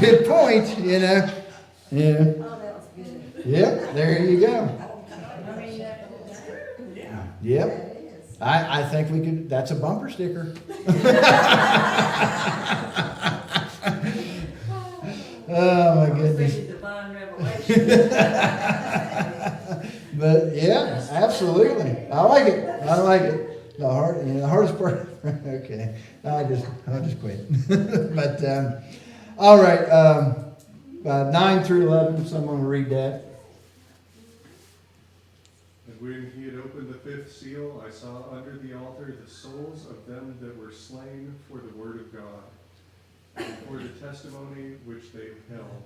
Speaker 10: Good point, you know. Yeah.
Speaker 2: Oh, that was good.
Speaker 10: Yep, there you go.
Speaker 2: I mean, that's true. Yeah.
Speaker 10: Yep. I think we could, that's a bumper sticker. Oh my goodness.
Speaker 2: Divine revelation.
Speaker 10: But yeah, absolutely. I like it. I like it. The hardest part. Okay. I'll just quit. But all right. 9 through 11. If someone will read that.
Speaker 11: And when he had opened the fifth seal, I saw under the altar the souls of them that were slain for the word of God, and for the testimony which they held.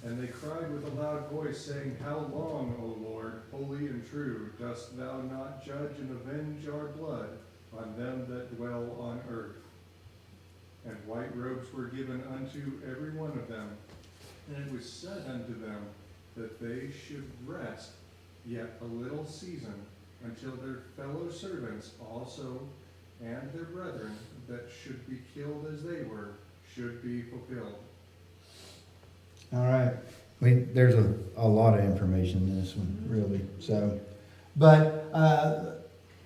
Speaker 11: And they cried with a loud voice, saying, How long, O Lord, holy and true, dost thou not judge and avenge our blood on them that dwell on earth? And white robes were given unto every one of them, And it was said unto them that they should rest yet a little season until their fellow servants also and their brethren that should be killed as they were should be fulfilled.
Speaker 10: All right. There's a lot of information in this one, really. So, but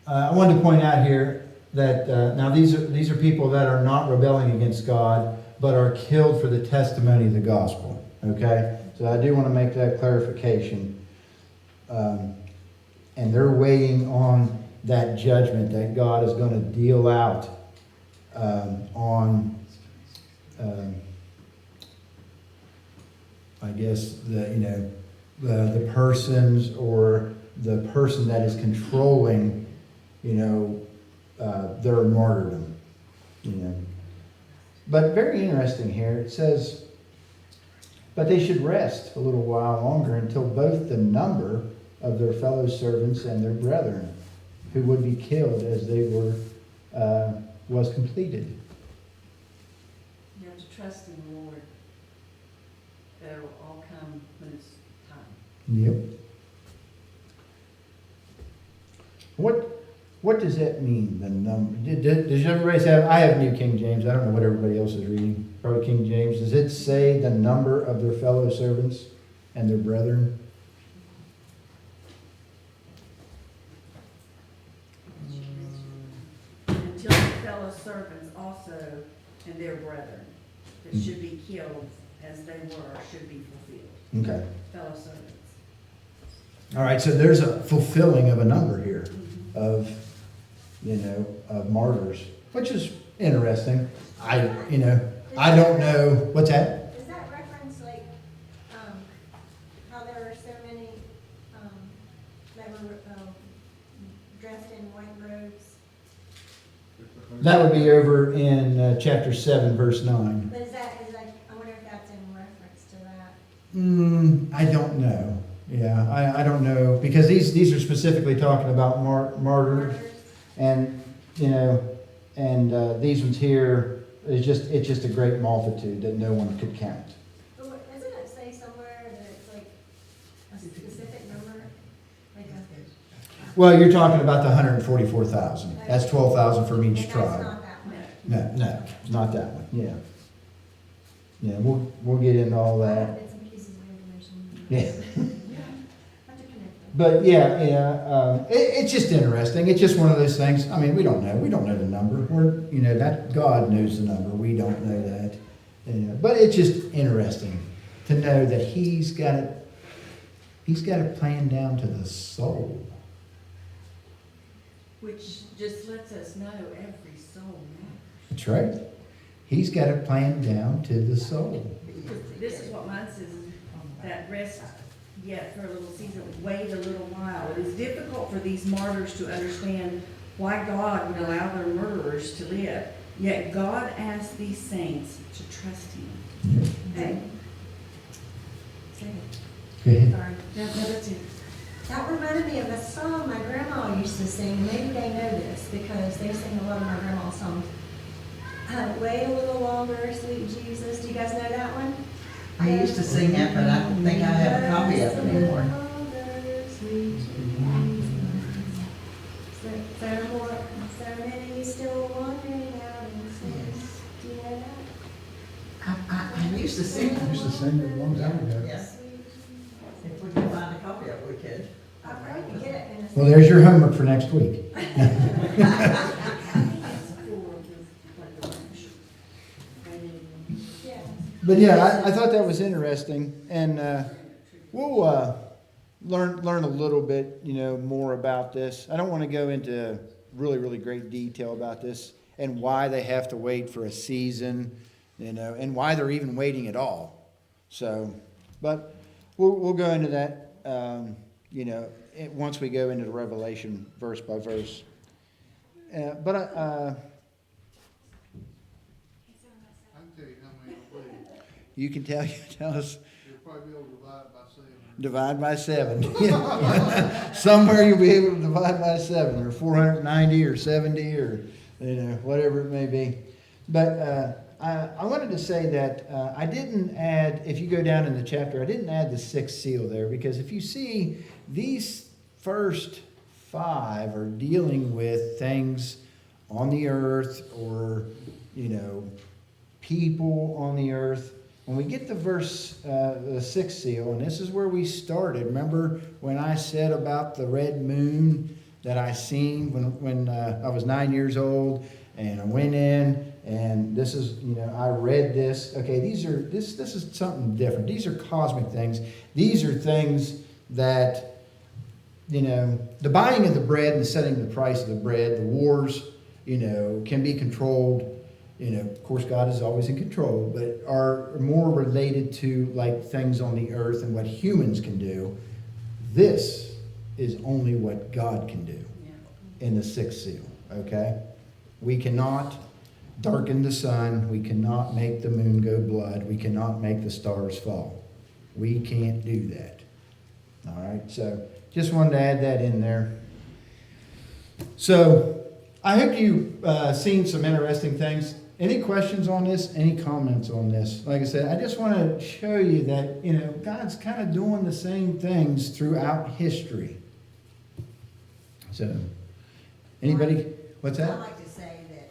Speaker 10: I wanted to point out here that now these are people that are not rebelling against God, but are killed for the testimony of the gospel. Okay, so I do want to make that clarification. And they're waiting on that judgment that God is going to deal out on. I guess the persons or the person that is controlling, their martyrdom, But very interesting here. It says, but they should rest a little while longer until both the number of their fellow servants and their brethren who would be killed as they were was completed.
Speaker 2: You have to trust in the Lord. That it will all come when it's time.
Speaker 10: Yep. What does that mean, the number? Does everybody say, I have New King James, I don't know what everybody else is reading, probably King James. Does it say the number of their fellow servants and their brethren?
Speaker 12: Until the fellow servants also and their brethren that should be killed as they were should be fulfilled.
Speaker 10: Okay.
Speaker 12: Fellow servants.
Speaker 10: All right, so there's a fulfilling of a number here of martyrs, which is interesting. I don't know, what's that?
Speaker 3: Does that reference like, how there were so many, that were, dressed in white robes?
Speaker 10: That would be over in chapter 7, verse 9.
Speaker 3: But is that, I wonder if that's in reference to that?
Speaker 10: I don't know. Yeah, I don't know, because these are specifically talking about martyrs, and these ones here it's just a great multitude that no one could count.
Speaker 3: But doesn't it say somewhere that it's like a specific number? Like
Speaker 10: Well, you're talking about the 144,000. That's 12,000 from each
Speaker 3: That's
Speaker 10: tribe.
Speaker 3: not that one.
Speaker 10: No, it's not that one. Yeah, we'll get into all that.
Speaker 3: Bits and pieces of information.
Speaker 10: Yeah.
Speaker 3: Have to connect them.
Speaker 10: But it's just interesting. It's just one of those things. I mean, we don't know. We don't know the number. That God knows the number. We don't know that. But it's just interesting to know that He's got it planned down to the soul.
Speaker 12: Which just lets us know every soul matters.
Speaker 10: That's right. He's got it planned down to the soul.
Speaker 12: This is what mine says, that rest yet for a little season, wait a little while. It is difficult for these martyrs to understand why God would allow their murderers to live. Yet God asked these saints to trust Him.
Speaker 3: Hey.
Speaker 10: Go ahead.
Speaker 3: Sorry.
Speaker 12: No, that's it.
Speaker 3: That reminded me of a song my grandma used to sing. Maybe they know this because they sing a lot of my grandma's songs. Wait a little longer, sweet Jesus. Do you guys know that one?
Speaker 7: I used to sing that, but I don't think I have a copy of it anymore.
Speaker 3: So many still wandering out in space. Do you know that?
Speaker 7: I used to sing
Speaker 4: I used to sing it a long time ago.
Speaker 7: Yes. If we could find a copy of it, we could.
Speaker 3: I probably could get it in a.
Speaker 10: Well, there's your homework for next week.
Speaker 3: Yeah.
Speaker 10: But yeah, I thought that was interesting, and we'll learn a little bit, more about this. I don't want to go into really, really great detail about this and why they have to wait for a season, and why they're even waiting at all. So, but we'll go into that, once we go into the Revelation verse by verse. But
Speaker 1: I can tell you how many will be.
Speaker 10: you can tell us.
Speaker 1: You'll probably be able to divide by 7.
Speaker 10: Divide by 7. Somewhere you'll be able to divide by 7, or 490, or 70, or whatever it may be. But I wanted to say that I didn't add, if you go down in the chapter, I didn't add the sixth seal there, because if you see, these first 5 are dealing with things on the earth, or, people on the earth. When we get to the 6th seal, and this is where we started. Remember when I said about the red moon that I seen when I was 9 years old, and I went in, and this is, I read this. Okay, this is something different. These are cosmic things. These are things that, the buying of the bread and setting the price of the bread, the wars, can be controlled. Of course, God is always in control, but are more related to like things on the earth and what humans can do. This is only what God can do in the 6th seal, okay? We cannot darken the sun. We cannot make the moon go blood. We cannot make the stars fall. We can't do that. All right, so just wanted to add that in there. So I hope you've seen some interesting things. Any questions on this? Any comments on this? Like I said, I just want to show you that, God's kind of doing the same things throughout history. So, anybody? What's that?
Speaker 13: I'd like to say that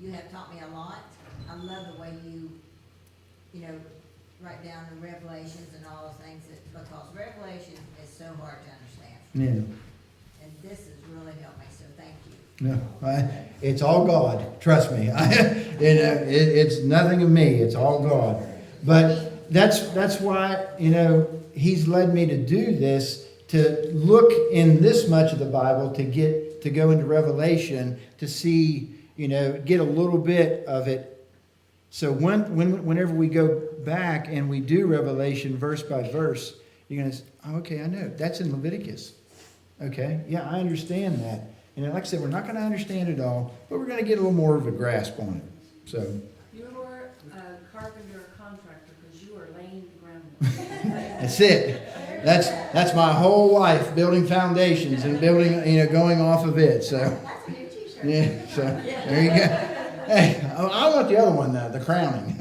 Speaker 13: you have taught me a lot. I love the way you write down the revelations and all the things, because Revelation is so hard to understand.
Speaker 10: Yeah.
Speaker 13: And this has really helped me, so thank you.
Speaker 10: No, it's all God. Trust me. It's nothing of me. It's all God. But that's why, He's led me to do this, to look in this much of the Bible, to go into Revelation, to see, get a little bit of it. So whenever we go back and we do Revelation verse by verse, you're going to say, oh, okay, I know. That's in Leviticus. Okay, yeah, I understand that. And like I said, we're not going to understand it all, but we're going to get a little more of a grasp on it. So
Speaker 2: You're a carpenter or contractor, because you are laying the groundwork.
Speaker 10: that's it. That's my whole life, building foundations and building, going off of it. So
Speaker 3: That's a new t-shirt.
Speaker 10: yeah, so there you go. Hey, I want the other one, the crowning.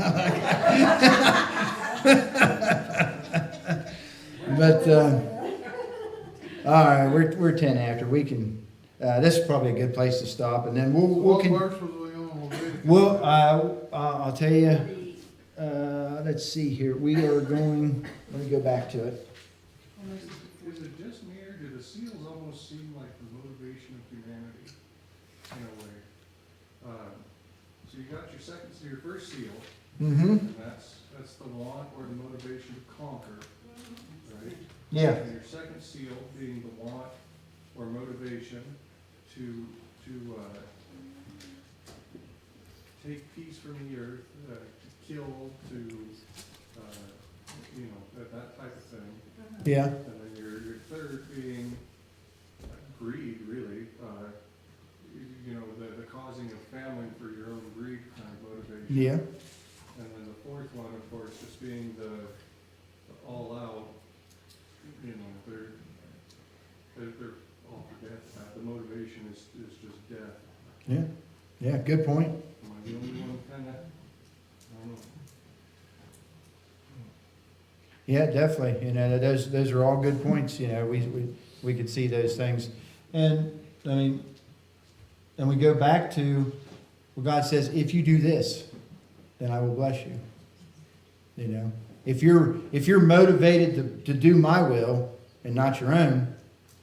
Speaker 10: But all right, we're 10 after. We can. This is probably a good place to stop, and then we'll
Speaker 1: What verse was we on?
Speaker 10: Well, I'll tell you. Let's see here. We are going. Let me go back to it.
Speaker 11: Is it just me, or do the seals almost seem like the motivation of humanity, in a way? So you got your first seal,
Speaker 10: Mm-hmm.
Speaker 11: and that's the want or the motivation to conquer, right?
Speaker 10: Yeah.
Speaker 11: And your second seal being the want or motivation to take peace from the earth, to kill, that type of thing.
Speaker 10: Yeah.
Speaker 11: And then your third being greed, really, the causing of famine for your own greed kind of motivation.
Speaker 10: Yeah.
Speaker 11: And then the fourth one, of course, just being the all out, they're all for death. The motivation is just death.
Speaker 10: Yeah. Yeah. Good point.
Speaker 11: Am I the only one kind of, I don't know.
Speaker 10: Yeah, definitely. Those are all good points. We could see those things, and I mean, and we go back to where God says, "If you do this, then I will bless you." If you're motivated to do my will and not your own,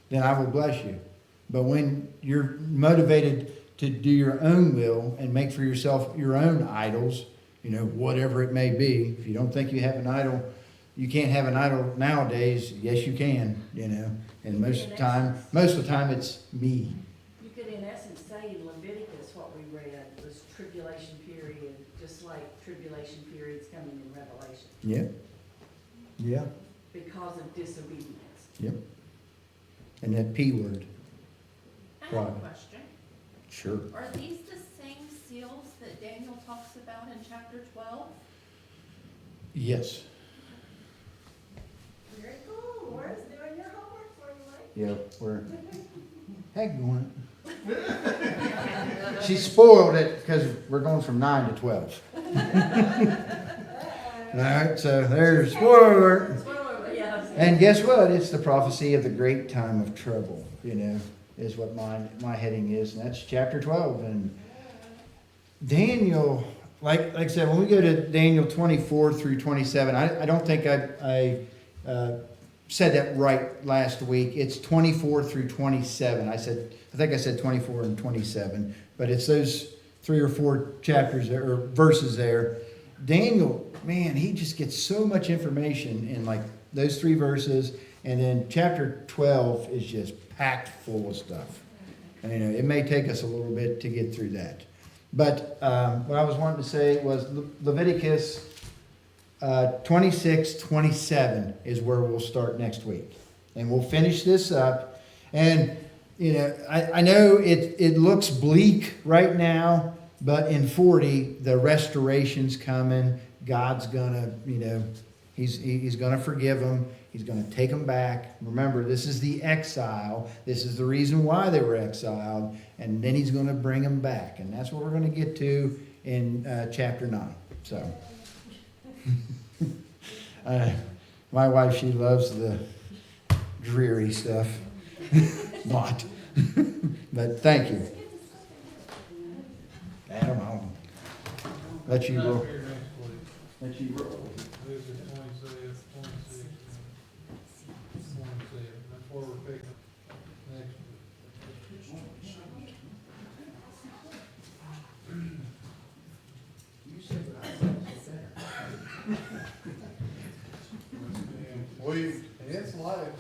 Speaker 10: then I will bless you. But when you're motivated to do your own will and make for yourself your own idols, whatever it may be, if you don't think you have an idol. You can't have an idol nowadays. Yes, you can, and most of the time it's me.
Speaker 2: You could in essence say in Leviticus what we read was tribulation period, just like tribulation periods coming in Revelation.
Speaker 10: Yeah. Yeah.
Speaker 2: Because of disobedience.
Speaker 10: Yep. And that P word.
Speaker 9: I have a
Speaker 10: Right.
Speaker 9: question.
Speaker 10: Sure.
Speaker 9: Are these the same seals that Daniel talks about in chapter 12?
Speaker 10: Yes.
Speaker 3: Very cool. Laura's doing your homework for you, Mike.
Speaker 10: Yeah. heck going? She spoiled it because we're going from 9 to 12. All right, so there's spoiler alert.
Speaker 2: Spoiler, yeah.
Speaker 10: And guess what? It's the prophecy of the great time of trouble, is what my heading is. And that's chapter 12. And Daniel, like I said, when we go to Daniel 24 through 27, I don't think I said that right last week. It's 24 through 27. I think I said 24 and 27, but it's those 3 or 4 chapters or verses there. Daniel, man, he just gets so much information in like those 3 verses, and then chapter 12 is just packed full of stuff. And it may take us a little bit to get through that. But what I was wanting to say was Leviticus 26-27 is where we'll start next week. And we'll finish this up. And, I know it looks bleak right now, but in 40, the restoration's coming. God's gonna, he's gonna forgive them. He's gonna take them back. Remember, this is the exile. This is the reason why they were exiled. And then he's gonna bring them back. And that's what we're gonna get to in chapter 9. So, my wife, she loves the dreary stuff. Not. But thank you. Adam, I'll let you roll. Let you roll.
Speaker 1: This is 26, 26, 27. That's where we're picking next week. It's like,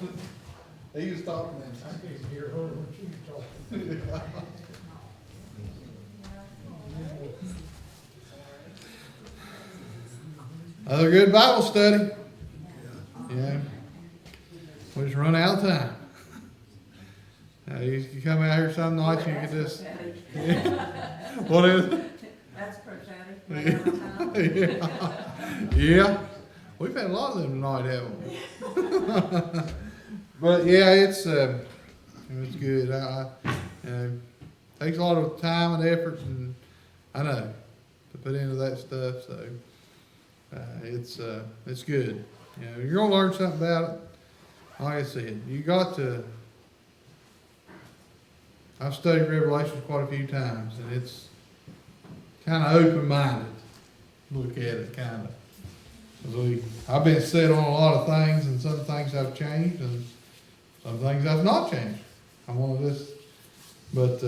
Speaker 1: he was talking and I can't hear her when she was talking. Another good Bible study. Yeah. We just run out of time. You come out here some nights and you get this. What is it?
Speaker 2: That's prophetic.
Speaker 1: Yeah. We've had a lot of them tonight, haven't we? But yeah, it's good. Takes a lot of time and effort, and I know, to put into that stuff. So it's good. You're gonna learn something about it. Like I said, you got to. I've studied Revelations quite a few times, and it's kind of open-minded. Look at it, kind of. I've been set on a lot of things, and some things have changed, and some things have not changed. I'm one of this, but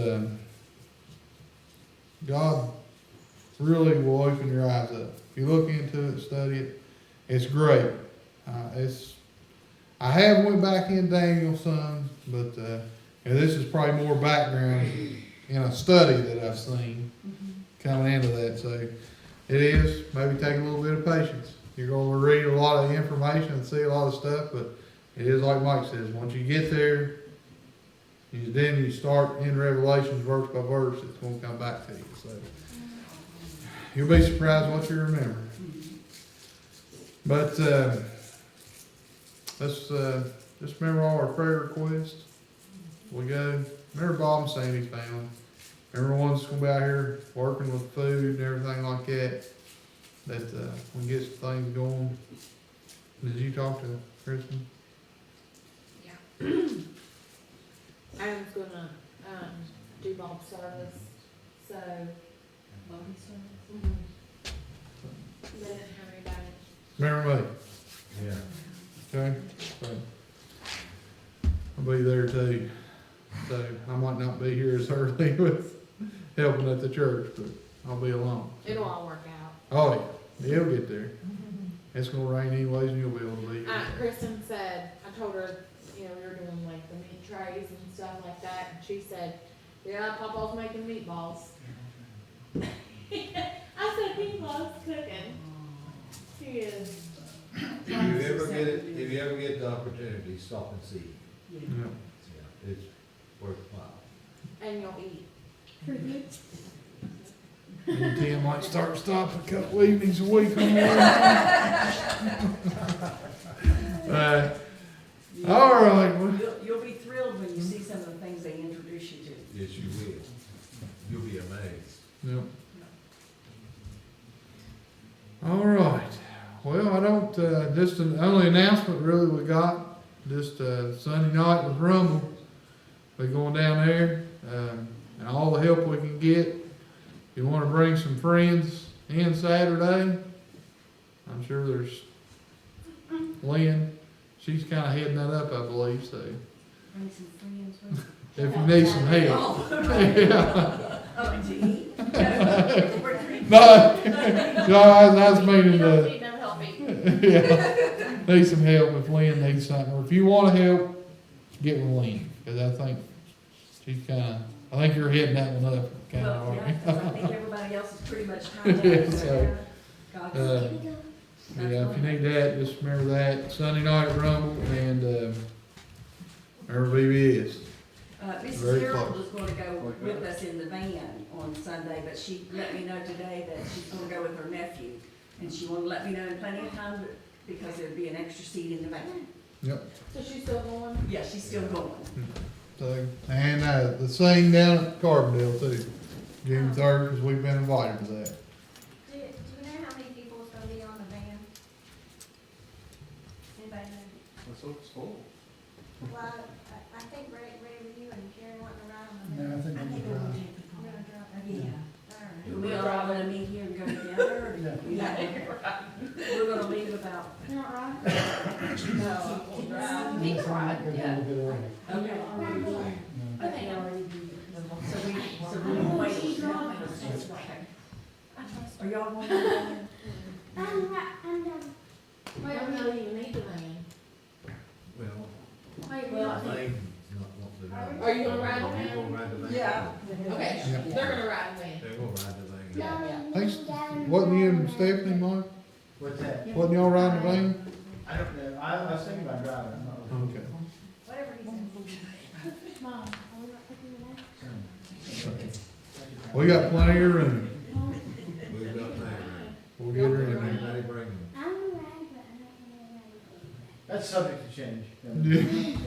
Speaker 1: God really will open your eyes up. If you look into it, study it, it's great. I have went back in Daniel some, but this is probably more background in a study that I've seen coming into that. So it is maybe take a little bit of patience. You're going to read a lot of information and see a lot of stuff, but it is like Mike says, once you get there, then you start in Revelations verse by verse, it's going to come back to you. So you'll be surprised what you remember. But let's just remember all our prayer requests. We go. Remember Bob and Sandy's family. Remember one's going to be out here working with food and everything like that. That we get some things going. Did you talk to Kristen?
Speaker 5: Yeah. I was gonna, do Bob's service, so.
Speaker 2: Bobby's service?
Speaker 5: They didn't have anybody.
Speaker 1: Remember me?
Speaker 8: Yeah.
Speaker 1: Okay? So, I'll be there too. So I might not be here as early with helping at the church, but I'll be along.
Speaker 5: It'll all work out.
Speaker 1: Oh, yeah. He'll get there. It's going to rain anyways, and you'll be able to be here.
Speaker 5: Kristen said, I told her, we were doing like the meat trays and stuff like that, and she said, yeah, Papa's making meatballs. I said, meatballs cooking. She is.
Speaker 8: If you ever get the opportunity, stop and see.
Speaker 1: Yeah.
Speaker 8: It's worthwhile.
Speaker 5: And you'll eat.
Speaker 1: And Tim might stop a couple evenings a week on there. All right. Well,
Speaker 2: You'll be thrilled when you see some of the things they introduce
Speaker 1: don't, just the only announcement really we got, just, Sunday night with Rumble. We're going down there, and all the help we can get. If you wanna bring some friends in Saturday, I'm sure there's Lynn, she's kinda heading that up, I believe, so.
Speaker 2: Bring some friends with
Speaker 1: If you need some help.
Speaker 2: Oh, right.
Speaker 1: Yeah.
Speaker 2: Oh, to eat?
Speaker 1: No, I was meaning
Speaker 5: You don't
Speaker 1: to,
Speaker 5: need no help me.
Speaker 1: yeah, need some help if Lynn needs something, or if you wanna help, get with Lynn, cause I think she's kinda, I think you're heading that one up, kinda,
Speaker 2: Well,
Speaker 1: aren't
Speaker 2: yeah,
Speaker 1: you?
Speaker 2: 'cause I think everybody else is pretty much tied
Speaker 1: Yeah,
Speaker 2: up,
Speaker 1: so,
Speaker 2: so. God,
Speaker 1: Yeah, if you need that, just remember that, Sunday night Rumble and, our VBS.
Speaker 2: Mrs.
Speaker 1: Very
Speaker 2: Harold
Speaker 1: close.
Speaker 2: was gonna go with us in the van on Sunday, but she let me know today that she's gonna go with her nephew. And she wanted to let me know in plenty of time because there'd be an extra seat in the van.
Speaker 1: Yep.
Speaker 5: So she's still going?
Speaker 2: Yeah, she's still going.
Speaker 1: So, and, the sing down at Carbondale too, June 3rd, cause we've been invited to that.
Speaker 3: Do you know how many people is gonna be on the van? Anybody know?
Speaker 11: Let's hope it's full.
Speaker 3: Well, I think Ray, you and Karen want to ride on the
Speaker 4: Yeah,
Speaker 3: van.
Speaker 4: I think I'm
Speaker 3: We're
Speaker 4: gonna
Speaker 3: gonna drop that.
Speaker 2: Yeah.
Speaker 3: All right.
Speaker 2: Do we all wanna meet here and go together, or? We're gonna leave about,
Speaker 5: You not right?
Speaker 2: no,
Speaker 5: He can ride,
Speaker 2: yeah.
Speaker 1: Uh,
Speaker 2: Okay.
Speaker 5: I think I already
Speaker 2: So we won't wait. Are y'all going to the van?
Speaker 5: We don't really even need the van.
Speaker 8: Well,
Speaker 5: Wait,
Speaker 2: Well, I
Speaker 8: I
Speaker 2: think-
Speaker 8: think it's not what they're.
Speaker 5: Are you gonna ride the
Speaker 8: We're
Speaker 5: van?
Speaker 8: gonna ride the van.
Speaker 2: Yeah.
Speaker 5: Okay,
Speaker 1: Yeah.
Speaker 5: they're gonna ride the van.
Speaker 8: They're gonna ride the van.
Speaker 2: Yeah.
Speaker 1: Thanks, wasn't you and Stephanie, Mark?
Speaker 6: What's that?
Speaker 1: Wasn't y'all riding the van?
Speaker 6: I don't know, I was thinking about driving, I'm not.
Speaker 1: Okay.
Speaker 3: Whatever he says.
Speaker 5: Mom,
Speaker 1: We got plenty of room.
Speaker 8: We've got that.
Speaker 1: We'll get her in there.
Speaker 8: Everybody bring them.
Speaker 6: That's subject to change.
Speaker 1: Yeah.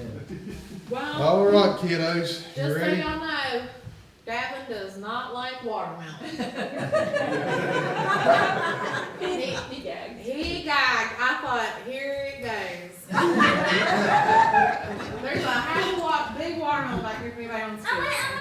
Speaker 5: well,
Speaker 1: All right, kiddos,
Speaker 5: just
Speaker 1: you
Speaker 5: so
Speaker 1: ready?
Speaker 5: y'all know, Davin does not like watermelon.
Speaker 9: He gagged.
Speaker 5: He gagged. I thought, here it goes. There's a half a big watermelon back here for anybody on the street.